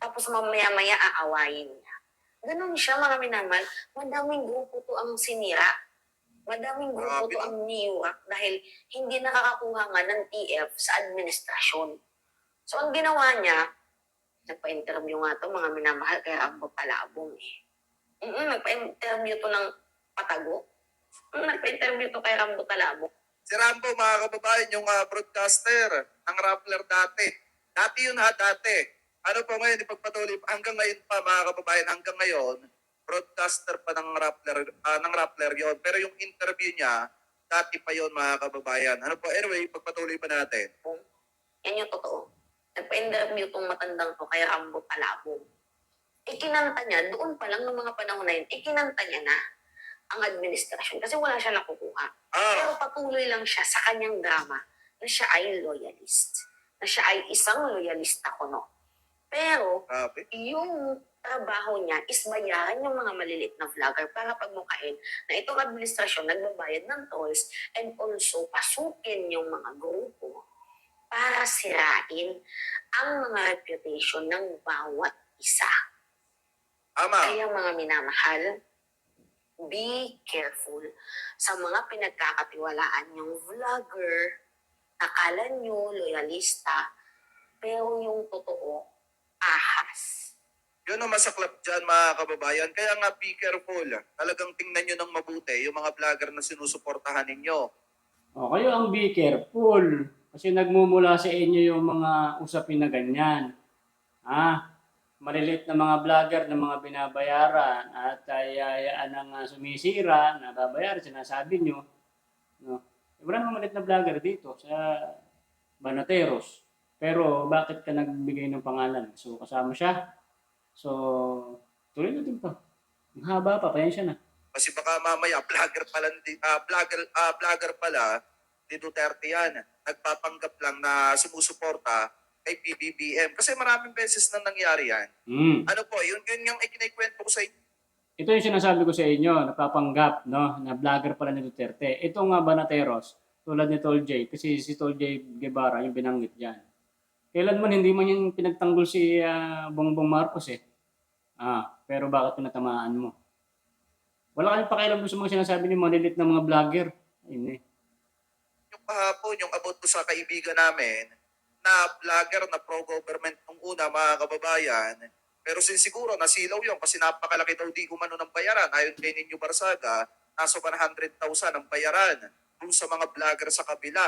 [SPEAKER 3] Tapos mamaya-maya aawayin niya. Ganun siya, mga minamahal. Madaming grupo to ang sinira. Madaming grupo to ang niwak dahil hindi nakakakuha nga ng TF sa administrasyon. So, ang ginawa niya, nagpa-interview nga to mga minamahal, kaya ang palabong eh. Nagpa-interview to ng patago. Nagpa-interview to kay Rambo Talabo.
[SPEAKER 1] Si Rambo, mga kababayan, yung broadcaster ng Rappler dati. Dati yun ha, dati. Ano po ngayon, ipagpatuloy, hanggang ngayon pa mga kababayan, hanggang ngayon, broadcaster pa ng Rappler yon. Pero yung interview niya, dati pa yon mga kababayan. Ano po, anyway, pagpatuloy pa natin.
[SPEAKER 3] Yan yung totoo. Nagpa-interview tong matandang to kay Rambo Talabo. Ikinanta niya, doon pa lang ng mga panahon na yun, ikinanta niya na ang administrasyon kasi wala siya nakukuha. Pero patuloy lang siya sa kanyang drama na siya ay loyalist. Na siya ay isang loyalista kuno. Pero yung trabaho niya is bayaran yung mga malilit na vlogger para pagmukain na itong administrasyon nagbabayad ng tolls and also pasukin yung mga grupo para sirain ang mga reputation ng bawat isa. Kaya mga minamahal, be careful sa mga pinagkakatiwalaan yung vlogger. Akala nyo loyalista, pero yung totoo, ahas.
[SPEAKER 1] Yun ang masaklap dyan mga kababayan. Kaya nga be careful. Talagang tingnan nyo ng mabuti yung mga vlogger na sinusuportahan ninyo.
[SPEAKER 2] O, kayo ang be careful. Kasi nagmumula sa inyo yung mga usapin na ganyan. Malilit na mga vlogger na mga binabayaran at ayayaan ang sumisira, nababayaran, sinasabi nyo. No? Wala namang maliit na vlogger dito sa Banateros. Pero bakit ka nagbigay ng pangalan? So kasama siya. So tuloy natin to. Ang haba pa, pasensya na.
[SPEAKER 1] Kasi baka mamaya vlogger pala ni Duterte yan. Nagpapanggap lang na sumusuporta kay PBBM. Kasi maraming beses na nangyari yan. Ano po, yun yung ikinikwento ko sa inyo.
[SPEAKER 2] Ito yung sinasabi ko sa inyo, napapanggap, no, na vlogger pala ni Duterte. Ito nga Banateros, tulad ni Tol J, kasi si Tol J Guevara yung binanggit dyan. Kailanman hindi man yung pinagtanggol si Bongbong Marcos eh. Pero bakit pinatamaan mo? Wala kayong pakialam sa mga sinasabi ni malilit na mga vlogger. Ayun eh.
[SPEAKER 1] Yung kahapon, yung abot ko sa kaibigan namin, na vlogger na pro-government nung una mga kababayan, pero siguro nasilaw yun kasi napakalaki daw di umano ng bayaran. Ayon kay Ninyo Barsaga, nasa 100,000 ang bayaran dun sa mga vlogger sa kabila.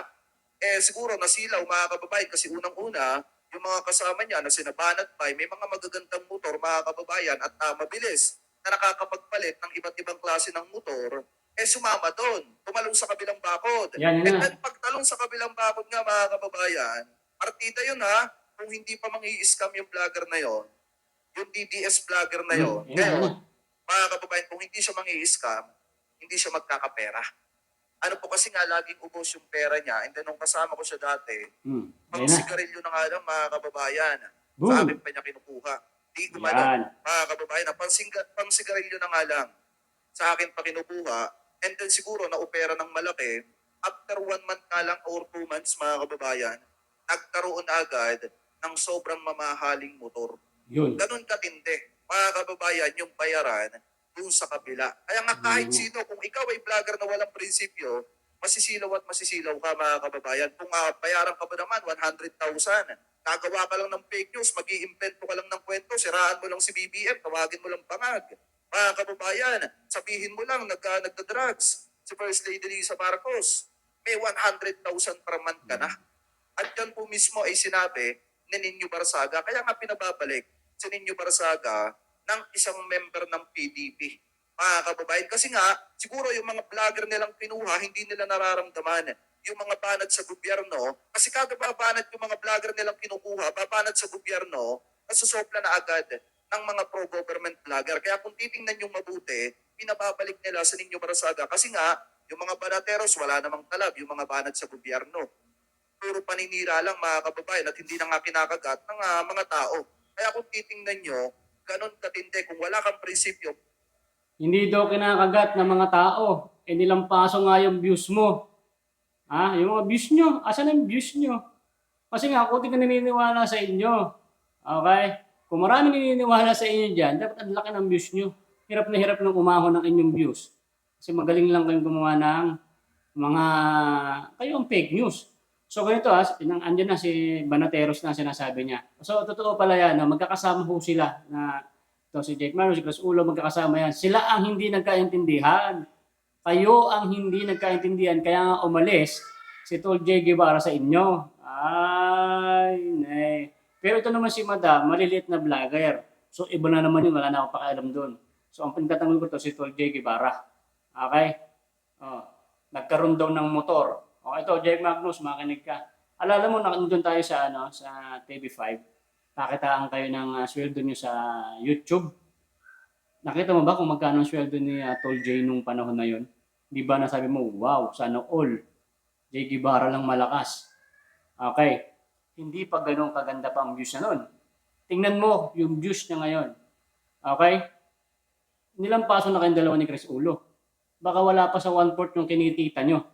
[SPEAKER 1] Siguro nasilaw mga kababayan kasi unang-una, yung mga kasama niya na sinabanat pa, may mga magagandang motor mga kababayan at mabilis na nakakapagpalit ng iba't ibang klase ng motor, sumama doon, tumalong sa kabilang bakod.
[SPEAKER 2] Yan.
[SPEAKER 1] And then pagtalong sa kabilang bakod nga mga kababayan, partida yun ha, kung hindi pa mangi-scam yung vlogger na yon, yung DDS vlogger na yon. Ngayon, mga kababayan, kung hindi siya mangi-scam, hindi siya magkakapera. Ano po kasi nga, laging ubos yung pera niya. And then nung kasama ko siya dati, pang sigarilyo na nga lang mga kababayan. Sa amin pa niya kinukuha. Di umano, mga kababayan, pang sigarilyo na nga lang. Sa akin pa kinukuha. And then siguro na-opera ng malaki. After 1 month nga lang or 2 months mga kababayan, nagkaroon agad ng sobrang mamahaling motor. Ganun katindi. Mga kababayan, yung bayaran doon sa kabila. Kaya nga kahit sino, kung ikaw ay vlogger na walang prinsipyo, masisilaw at masisilaw ka mga kababayan. Kung bayaran ka ba naman, 100,000, nagawa ka lang ng fake news, mag-i-invento ka lang ng kwento, siraan mo lang si BBM, tawagin mo lang pangag. Mga kababayan, sabihin mo lang, nagda-drugs. Si First Lady Lisa Marcos, may 100,000 per month ka na. At yan po mismo ay sinabi ni Ninyo Barsaga. Kaya nga pinababalik si Ninyo Barsaga ng isang member ng PDP. Mga kababayan, kasi nga, siguro yung mga vlogger nilang kinuha, hindi nila nararamdaman yung mga banat sa gobyerno. Kasi kada babanat yung mga vlogger nilang kinukuha, babanat sa gobyerno, nasusopla na agad ng mga pro-government vlogger. Kaya kung titingnan yung mabuti, pinababalik nila sa Ninyo Barsaga. Kasi nga, yung mga banateros, wala namang talab, yung mga banat sa gobyerno. Puro paninira lang mga kababayan at hindi na nga kinakagat ng mga tao. Kaya kung titingnan nyo, ganun katindi, kung wala kang prinsipyo.
[SPEAKER 2] Hindi daw kinakagat ng mga tao. Nilampaso nga yung views mo. Yung mga views nyo. Asan ang views nyo? Kasi nga, kung di ka naniniwala sa inyo. Okay? Kung marami naniniwala sa inyo dyan, dapat ang laki ng views nyo. Hirap na hirap ng umahon ng inyong views. Kasi magaling lang kayong gumawa ng mga, kayo ang fake news. So ganito andyan na si Banateros na sinasabi niya. So totoo pala yan, no? Magkakasama ho sila na to si Jake Maro, si Chris Ulo, magkakasama yan. Sila ang hindi nagkaintindihan. Kayo ang hindi nagkaintindihan, kaya nga umalis si Tol J. Guevara sa inyo. Ay, nay. Pero ito naman si Madam, maliliit na vlogger. So iba na naman yun, wala na akong pakialam doon. So ang pagtatanggol ko to si Tol J. Guevara. Okay? Oh, nagkaroon daw ng motor. O ito, Jake Magnus, makinig ka. Alala mo, nandun tayo sa, sa TV5. Pakitaan kayo ng sweldo nyo sa YouTube. Nakita mo ba kung magkano ang sweldo ni Tol J nung panahon na yon? Di ba nasabi mo, wow, sana all. J. Guevara lang malakas. Okay. Hindi pa ganun kaganda pa ang views na nun. Tingnan mo yung views niya ngayon. Okay? Nilampaso na kayong dalawa ni Chris Ulo. Baka wala pa sa 1/4 yung kinikita nyo.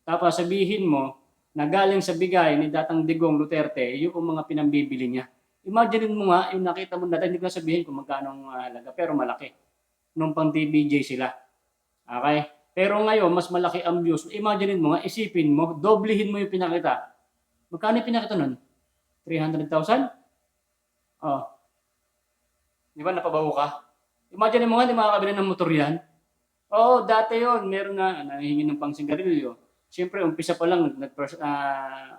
[SPEAKER 2] Tapos sabihin mo na galing sa bigay ni Datang Digong Duterte yung mga pinambibili niya. Imagine mo nga yung nakita mo natin, hindi ko sabihin kung magkano ang halaga, pero malaki. Nung pang TBJ sila. Okay? Pero ngayon, mas malaki ang views. Imagine mo nga, isipin mo, doblehin mo yung pinakita. Magkano yung pinakita nun? 300,000? Oh. Di ba napabaho ka? Imagine mo nga, di makakabili ng motor yan. Oo, dati yon meron na nahihingi ng pang sigarilyo. Siyempre, umpisa pa lang,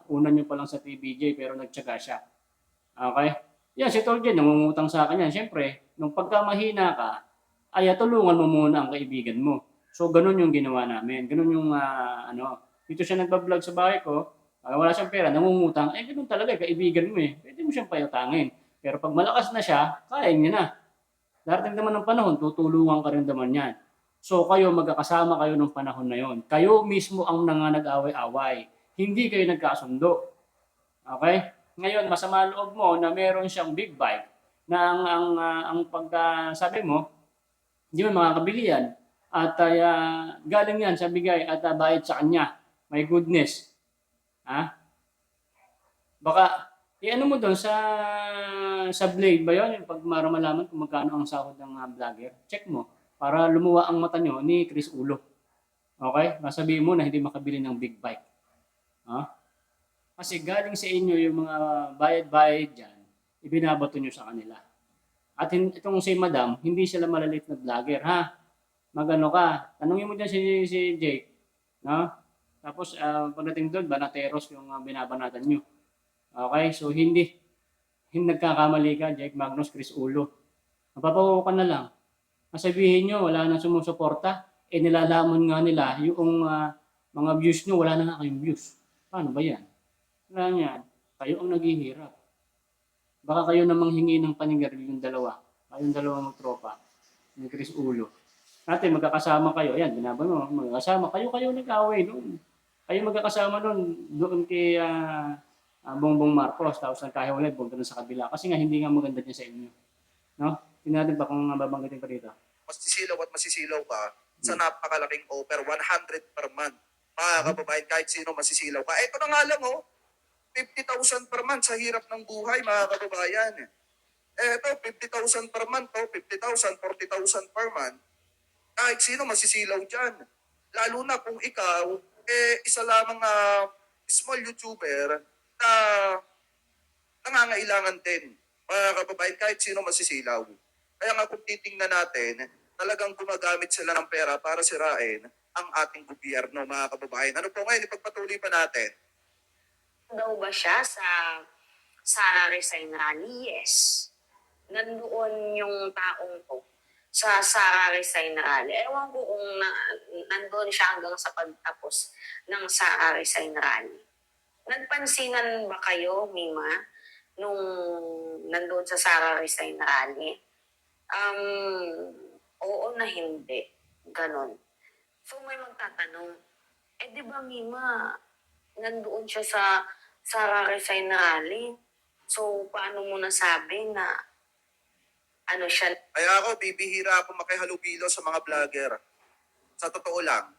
[SPEAKER 2] una nyo pa lang sa TBJ, pero nagtsaga siya. Okay? Yan, si Tol J, nangungutang sa akin yan. Siyempre, nung pagka mahina ka, ay tulungan mo muna ang kaibigan mo. So, ganun yung ginawa namin. Ganun yung, dito siya nagbablog sa bahay ko, wala siyang pera, nangungutang, ganun talaga, kaibigan mo eh. Pwede mo siyang payutangin. Pero pag malakas na siya, kaya niya na. Darating naman ng panahon, tutulungan ka rin naman yan. So kayo, magkakasama kayo ng panahon na yon. Kayo mismo ang nag-away-away. Hindi kayo nagkasundo. Okay? Ngayon, masama loob mo na meron siyang big bike na ang pagkasabi mo, hindi mo makakabili yan. At galing yan sa bigay at bayad sa kanya. My goodness. Ha? Baka, ano mo doon sa Blade ba yun? Pag malaman kung magkano ang sahod ng vlogger, check mo. Para lumuwa ang mata nyo ni Chris Ulo. Okay? Masabihin mo na hindi makabili ng big bike. Kasi galing sa inyo yung mga bayad-bayad dyan, ibinabato nyo sa kanila. At itong si Madam, hindi sila malalit na vlogger, ha? Magano ka? Tanungin mo dyan si Jake. No? Tapos, pagdating doon, Banateros yung binabanatan nyo. Okay? So, hindi nagkakamali ka, Jake Magnus, Chris Ulo. Mapapawo ka na lang. Masabihin nyo, wala nang sumusuporta, nilalaman nga nila yung mga views nyo, wala na nga kayong views. Paano ba yan? Wala yan. Kayo ang naghihirap. Baka kayo namang hingi ng panigaril yung dalawa. Kayong dalawa magtropa. Ni Chris Ulo. Natin, magkakasama kayo. Ayan, binaba mo, magkakasama. Kayo nag-away noon. Kayo magkakasama noon doon kay Bongbong Marcos. Tapos nagkahiwalay, punta na sa kabila. Kasi nga, hindi nga maganda niya sa inyo. No? Tingnan ba kung babanggitin pa dito?
[SPEAKER 1] Masisilaw ka sa napakalaking offer, 100 per month. Mga kababayan, kahit sino masisilaw ka. Ito na nga lang, 50,000 per month sa hirap ng buhay, mga kababayan. Ito, 50,000 per month, 50,000, 40,000 per month. Kahit sino masisilaw dyan. Lalo na kung ikaw, isa lamang small YouTuber na nangangailangan din. Mga kababayan, kahit sino masisilaw. Kaya nga kung titingnan natin, talagang gumagamit sila ng pera para sirain ang ating gobyerno, mga kababayan. Ano po ngayon, ipagpatuloy pa natin?
[SPEAKER 3] Daw ba siya sa resign rally? Yes. Nandoon yung taong to sa Sara resign rally. Ewan ko kung nandoon siya hanggang sa pagtapos ng Sara resign rally. Nagpansinan ba kayo, Mima, nung nandoon sa Sara resign rally? Oo na hindi. Ganon. So may magtatanong, di ba Mima, nandoon siya sa Sara resign rally? So paano mo nasabi na siya?
[SPEAKER 1] Kaya ako, bibihira ako makihalubilo sa mga vlogger. Sa totoo lang.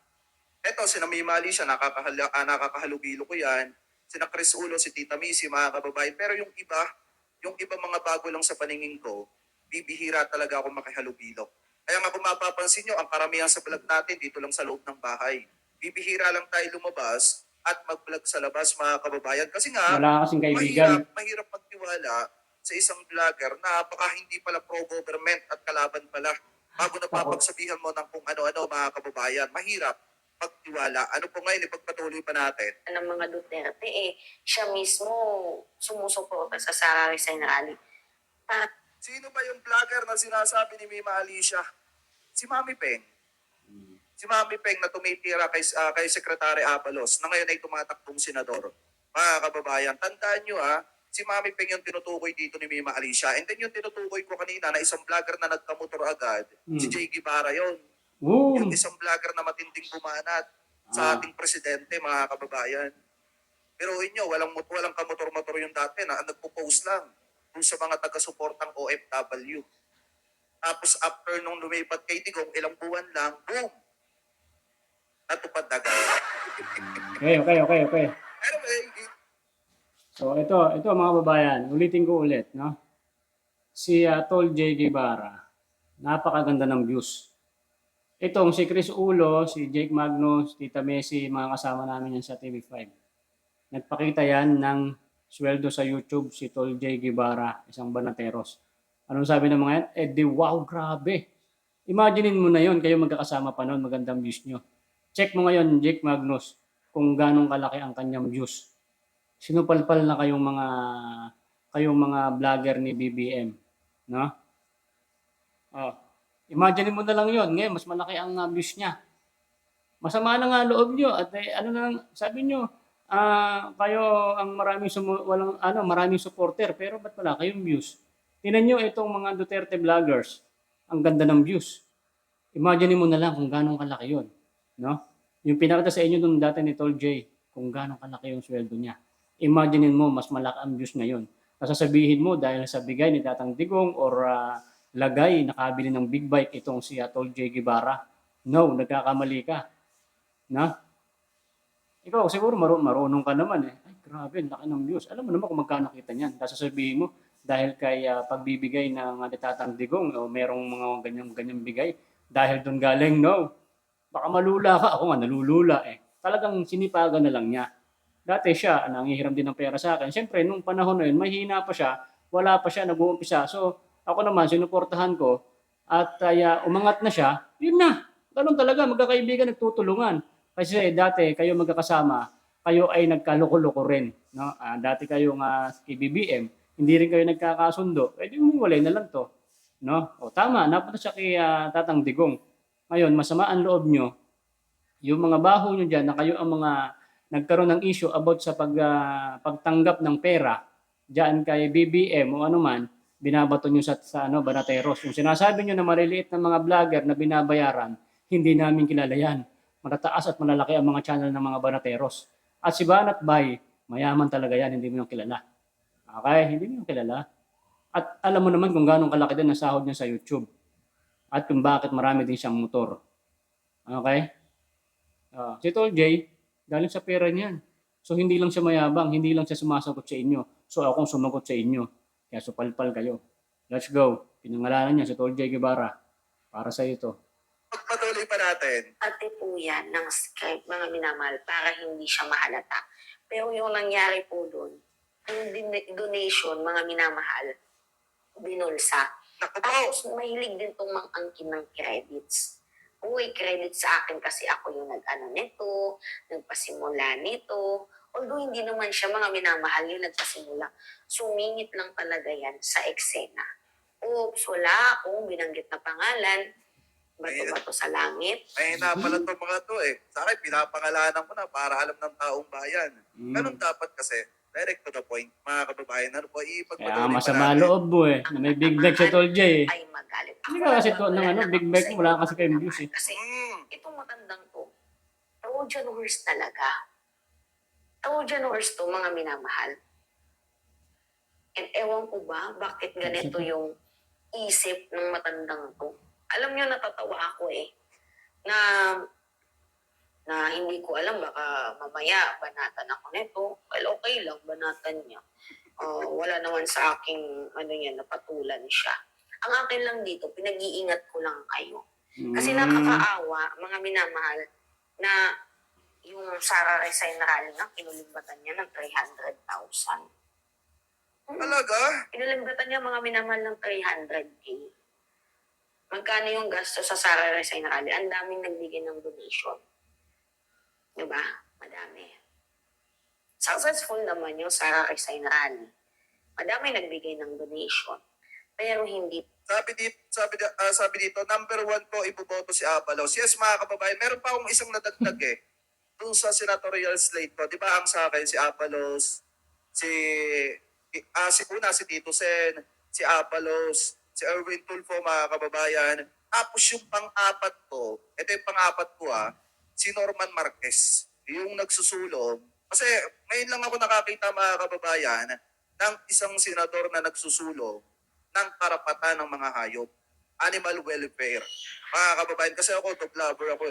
[SPEAKER 1] Eto, sinamimali siya, nakakahalubilo ko yan. Sina Chris Ulo, si Tita Missy, mga kababayan. Pero yung iba mga bago lang sa paningin ko, bibihira talaga ako makihalubilo. Kaya nga kung mapapansin nyo, ang karamihan sa vlog natin dito lang sa loob ng bahay. Bibihira lang tayo lumabas at mag-vlog sa labas, mga kababayan. Kasi nga,
[SPEAKER 2] Wala kasing kaibigan.
[SPEAKER 1] mahirap magtiwala sa isang vlogger na baka hindi pala pro-government at kalaban pala. Bago napapagsabihan mo ng kung ano-ano, mga kababayan, mahirap magtiwala. Ano po ngayon, ipagpatuloy pa natin?
[SPEAKER 3] Ng mga Duterte, siya mismo sumusuporta sa Sara Resign Rally. At
[SPEAKER 1] Sino ba yung vlogger na sinasabi ni Mima Alicia? Si Mami Peng. Si Mami Peng na tumitira kay Secretary Abalos na ngayon ay tumatakbong senador. Mga kababayan, tandaan nyo si Mami Peng yung tinutukoy dito ni Mima Alicia. And then yung tinutukoy ko kanina na isang vlogger na nagkamotor agad, si Jay Guevara yon. Yung isang vlogger na matinding bumanat sa ating presidente, mga kababayan. Pero inyo, walang kamotor-motor yung dati na nagpo-post lang dun sa mga taga-suportang OFW. Tapos after nung lumipat kay Digong, ilang buwan lang, boom! Natupad agad.
[SPEAKER 2] Okay.
[SPEAKER 1] Anyway,
[SPEAKER 2] So ito mga babayan, ulitin ko ulit, no? Si Tol J. Guevara, napakaganda ng views. Itong si Chris Ulo, si Jake Magnus, Tita Messi, mga kasama namin yan sa TV5. Nagpakita yan ng sweldo sa YouTube si Tol J. Guevara, isang banateros. Anong sabi ng mga yan? Di wow, grabe. Imaginein mo na yon, kayo magkakasama pa noon, magandang views nyo. Check mo ngayon, Jake Magnus, kung ganong kalaki ang kanyang views. Sinupalpal na kayong mga vlogger ni BBM, no? Oh. Imagine mo na lang 'yon, ngayon mas malaki ang views niya. Masama na nga loob niyo at ano na lang sabi niyo, kayo ang maraming supporter pero ba't wala kayong views? Tingnan niyo itong mga Duterte vloggers, ang ganda ng views. Imagine mo na lang kung gaano kalaki 'yon, no? Yung pinakita sa inyo nung dati ni Tol J, kung gaano kalaki yung sweldo niya. Imagine mo mas malaki ang views ngayon. Sasabihin mo dahil sa bigay ni Tatang Digong or lagay, nakabili ng big bike itong si Tol J. Guevara. No, nagkakamali ka. Na? Ikaw siguro marunong ka naman eh. Ay, grabe, laki ng views. Alam mo naman kung magkano kita niyan. Tapos sasabihin mo, dahil kay pagbibigay ng Tatang Digong o merong mga ganyan bigay, dahil doon galing, no. Baka malula ka. Ako nga, nalulula eh. Talagang sinipagan na lang niya. Dati siya, nangihiram din ng pera sa akin. Siyempre, nung panahon na yun, mahina pa siya, wala pa siya, nag-uumpisa. So, ako naman, sinuportahan ko at umangat na siya, yun na. Ganun talaga, magkakaibigan, nagtutulungan. Kasi dati, kayo magkakasama, kayo ay nagkaloko-loko rin. No? Dati kayong KBBM, hindi rin kayo nagkakasundo. Pwede umiwalay na lang to. No? O, tama, napunta siya kay Tatang Digong. Ngayon, masama ang loob nyo, yung mga baho nyo dyan na kayo ang mga nagkaroon ng issue about sa pagtanggap ng pera dyan kay BBM o ano man, binabato nyo sa banateros. Yung sinasabi nyo na maliliit na mga vlogger na binabayaran, hindi namin kilala yan. Matataas at malalaki ang mga channel ng mga banateros. At si Banat Bay, mayaman talaga yan, hindi mo yung kilala. Okay? Hindi mo yung kilala. At alam mo naman kung gano'ng kalaki din ang sahod niya sa YouTube. At kung bakit marami din siyang motor. Okay? Si Tol J, galing sa pera niyan. So hindi lang siya mayabang, hindi lang siya sumasagot sa inyo. So akong sumagot sa inyo. Kaya supalpal kayo. Let's go. Pinangalanan niya si Tol J. Guevara. Para sa ito.
[SPEAKER 1] pagpatuloy pa natin.
[SPEAKER 3] ate po yan ng Skype, mga minamahal, para hindi siya mahalata. Pero yung nangyari po doon, yung donation, mga minamahal, binulsa. Tapos mahilig din itong mang-angkin ng credits. Uy, credit sa akin kasi ako yung nag-ano nito, nagpasimula nito. Although hindi naman siya mga minamahal yung nagpasimula. Sumingit lang talaga yan sa eksena. Oops, wala akong binanggit na pangalan. Bato-bato sa langit.
[SPEAKER 1] May pala itong mga to eh. Sa akin, pinapangalanan ko na para alam ng taong bayan. Ganun dapat kasi. Direct to the point. Mga kababayan, ano po, ipagpatuloy
[SPEAKER 2] Kaya
[SPEAKER 1] pa
[SPEAKER 2] masama
[SPEAKER 1] natin.
[SPEAKER 2] loob mo eh. Na may big bag si Tol J eh.
[SPEAKER 3] Ay magalit.
[SPEAKER 2] Hindi ka kasi to ng big bag mo, wala kasi kayong views eh.
[SPEAKER 3] Kasi itong matandang to, Trojan horse talaga. Trojan horse to, mga minamahal. And ewan ko ba, bakit ganito yung isip ng matandang to. Alam niyo, natatawa ako eh. Na hindi ko alam, baka mamaya banatan ako nito. Well, okay lang, banatan niya. Wala naman sa aking, napatulan siya. Ang akin lang dito, pinag-iingat ko lang kayo. Kasi nakakaawa, mga minamahal, na yung Sara Resign rally na kinulimbatan niya ng 300,000.
[SPEAKER 1] Talaga?
[SPEAKER 3] Kinulimbatan niya mga minamahal ng 300K. Magkano yung gasto sa Sara Resign rally? Ang daming nagbigay ng donation. Diba? Madami. Successful naman yung Sara Resign rally. Madami nagbigay ng donation. Pero hindi.
[SPEAKER 1] Sabi dito, number 1 po, iboboto si Abalos. Yes, mga kababayan, meron pa akong isang nadagdag dun sa senatorial slate ko. Di ba ang sa akin, si Abalos, si Tito Sen, si Abalos, si Erwin Tulfo, mga kababayan. Tapos yung pang-apat ko, ito yung pang-apat ko si Norman Marquez, yung nagsusulong. Kasi ngayon lang ako nakakita, mga kababayan, ng isang senador na nagsusulong ng karapatan ng mga hayop, animal welfare. Mga kababayan, kasi ako dog lover ako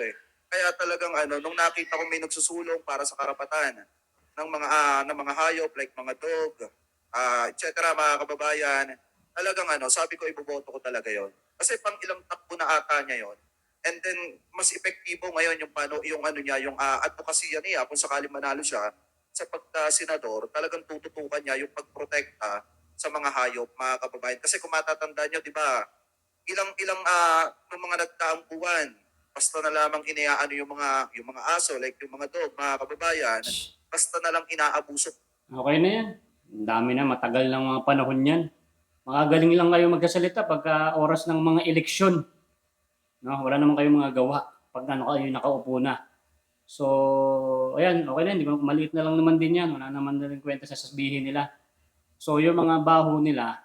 [SPEAKER 1] Kaya talagang nung nakita ko may nagsusulong para sa karapatan ng mga hayop like mga dog, etc. mga kababayan, talagang sabi ko iboboto ko talaga 'yon. Kasi pang ilang takbo na ata niya 'yon. And then mas epektibo ngayon yung advokasya niya kung sakali manalo siya sa pagka-senador, talagang tututukan niya yung pagprotekta sa mga hayop, mga kababayan. Kasi kung matatandaan niyo, 'di ba, ilang ng mga nagdaang buwan, basta na lamang yung mga aso like yung mga dog, mga kababayan, basta na lang inaabuso.
[SPEAKER 2] Okay na yan. Ang dami na, matagal ng mga panahon yan. Makagaling lang kayo magkasalita pagka oras ng mga eleksyon. No? Wala naman kayong mga gawa pag kayo nakaupo na. So, ayan, okay na. Maliit na lang naman din yan. Wala naman na rin kwenta sa sasabihin nila. So, yung mga baho nila,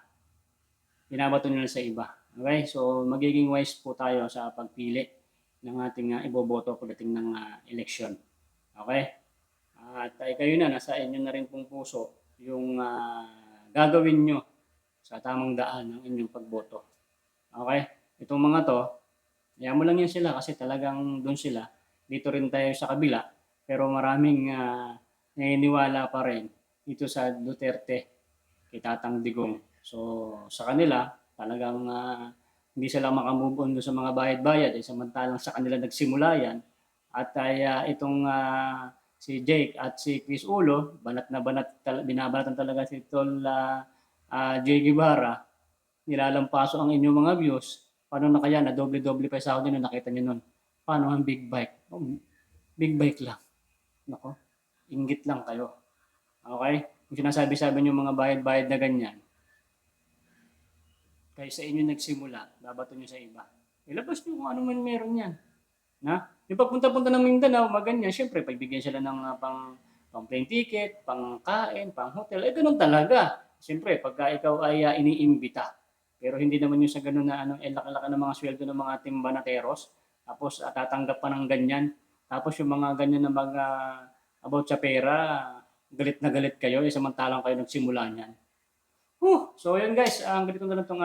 [SPEAKER 2] binabato nila sa iba. Okay? So, magiging wise po tayo sa pagpili ng ating iboboto pagdating ng eleksyon. Okay? At kayo na, nasa inyo na rin pong puso yung gagawin nyo sa tamang daan ng inyong pagboto. Okay? Itong mga to, hayaan mo lang yan sila kasi talagang doon sila. Dito rin tayo sa kabila. Pero maraming naniniwala pa rin dito sa Duterte, kay Tatang Digong. So sa kanila, talagang hindi sila makamove on doon sa mga bayad-bayad. Samantalang sa kanila nagsimula yan. At itong si Jake at si Chris Ulo, binabanatan talaga si Tol Jay Guevara, nilalampaso ang inyong mga views. Paano na kaya na doble-doble pa sa akin nung nakita niyo nun? Paano ang big bike? Oh, big bike lang. Nako, inggit lang kayo. Okay? Kung sinasabi-sabi niyo mga bayad-bayad na ganyan, kaya sa inyo nagsimula, babato niyo sa iba. Ilabas niyo kung ano man meron yan. Na? Yung pagpunta-punta ng Mindanao, maganyan, syempre, pagbigyan sila ng pang plane ticket, pang kain, pang hotel, ganun talaga. Syempre, pagka ikaw ay iniimbita. Pero hindi naman yung sa ganun na laki-laki ng mga sweldo ng mga ating banateros, tapos tatanggap pa ng ganyan. Tapos yung mga ganyan na mga about sa pera, galit na galit kayo, samantalang kayo nagsimula niyan. So yun guys, ganito na lang itong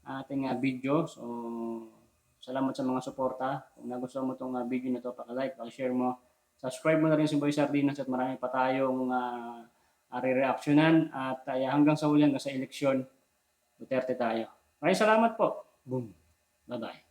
[SPEAKER 2] ating video. So, salamat sa mga suporta. Kung nagustuhan mo itong video na ito, paki-like, paki-share mo. Subscribe mo na rin si Boy Sardinas at marami pa tayong re-reactionan. At hanggang sa huli, hanggang sa eleksyon, Duterte tayo. Maraming salamat po. Boom. Bye-bye.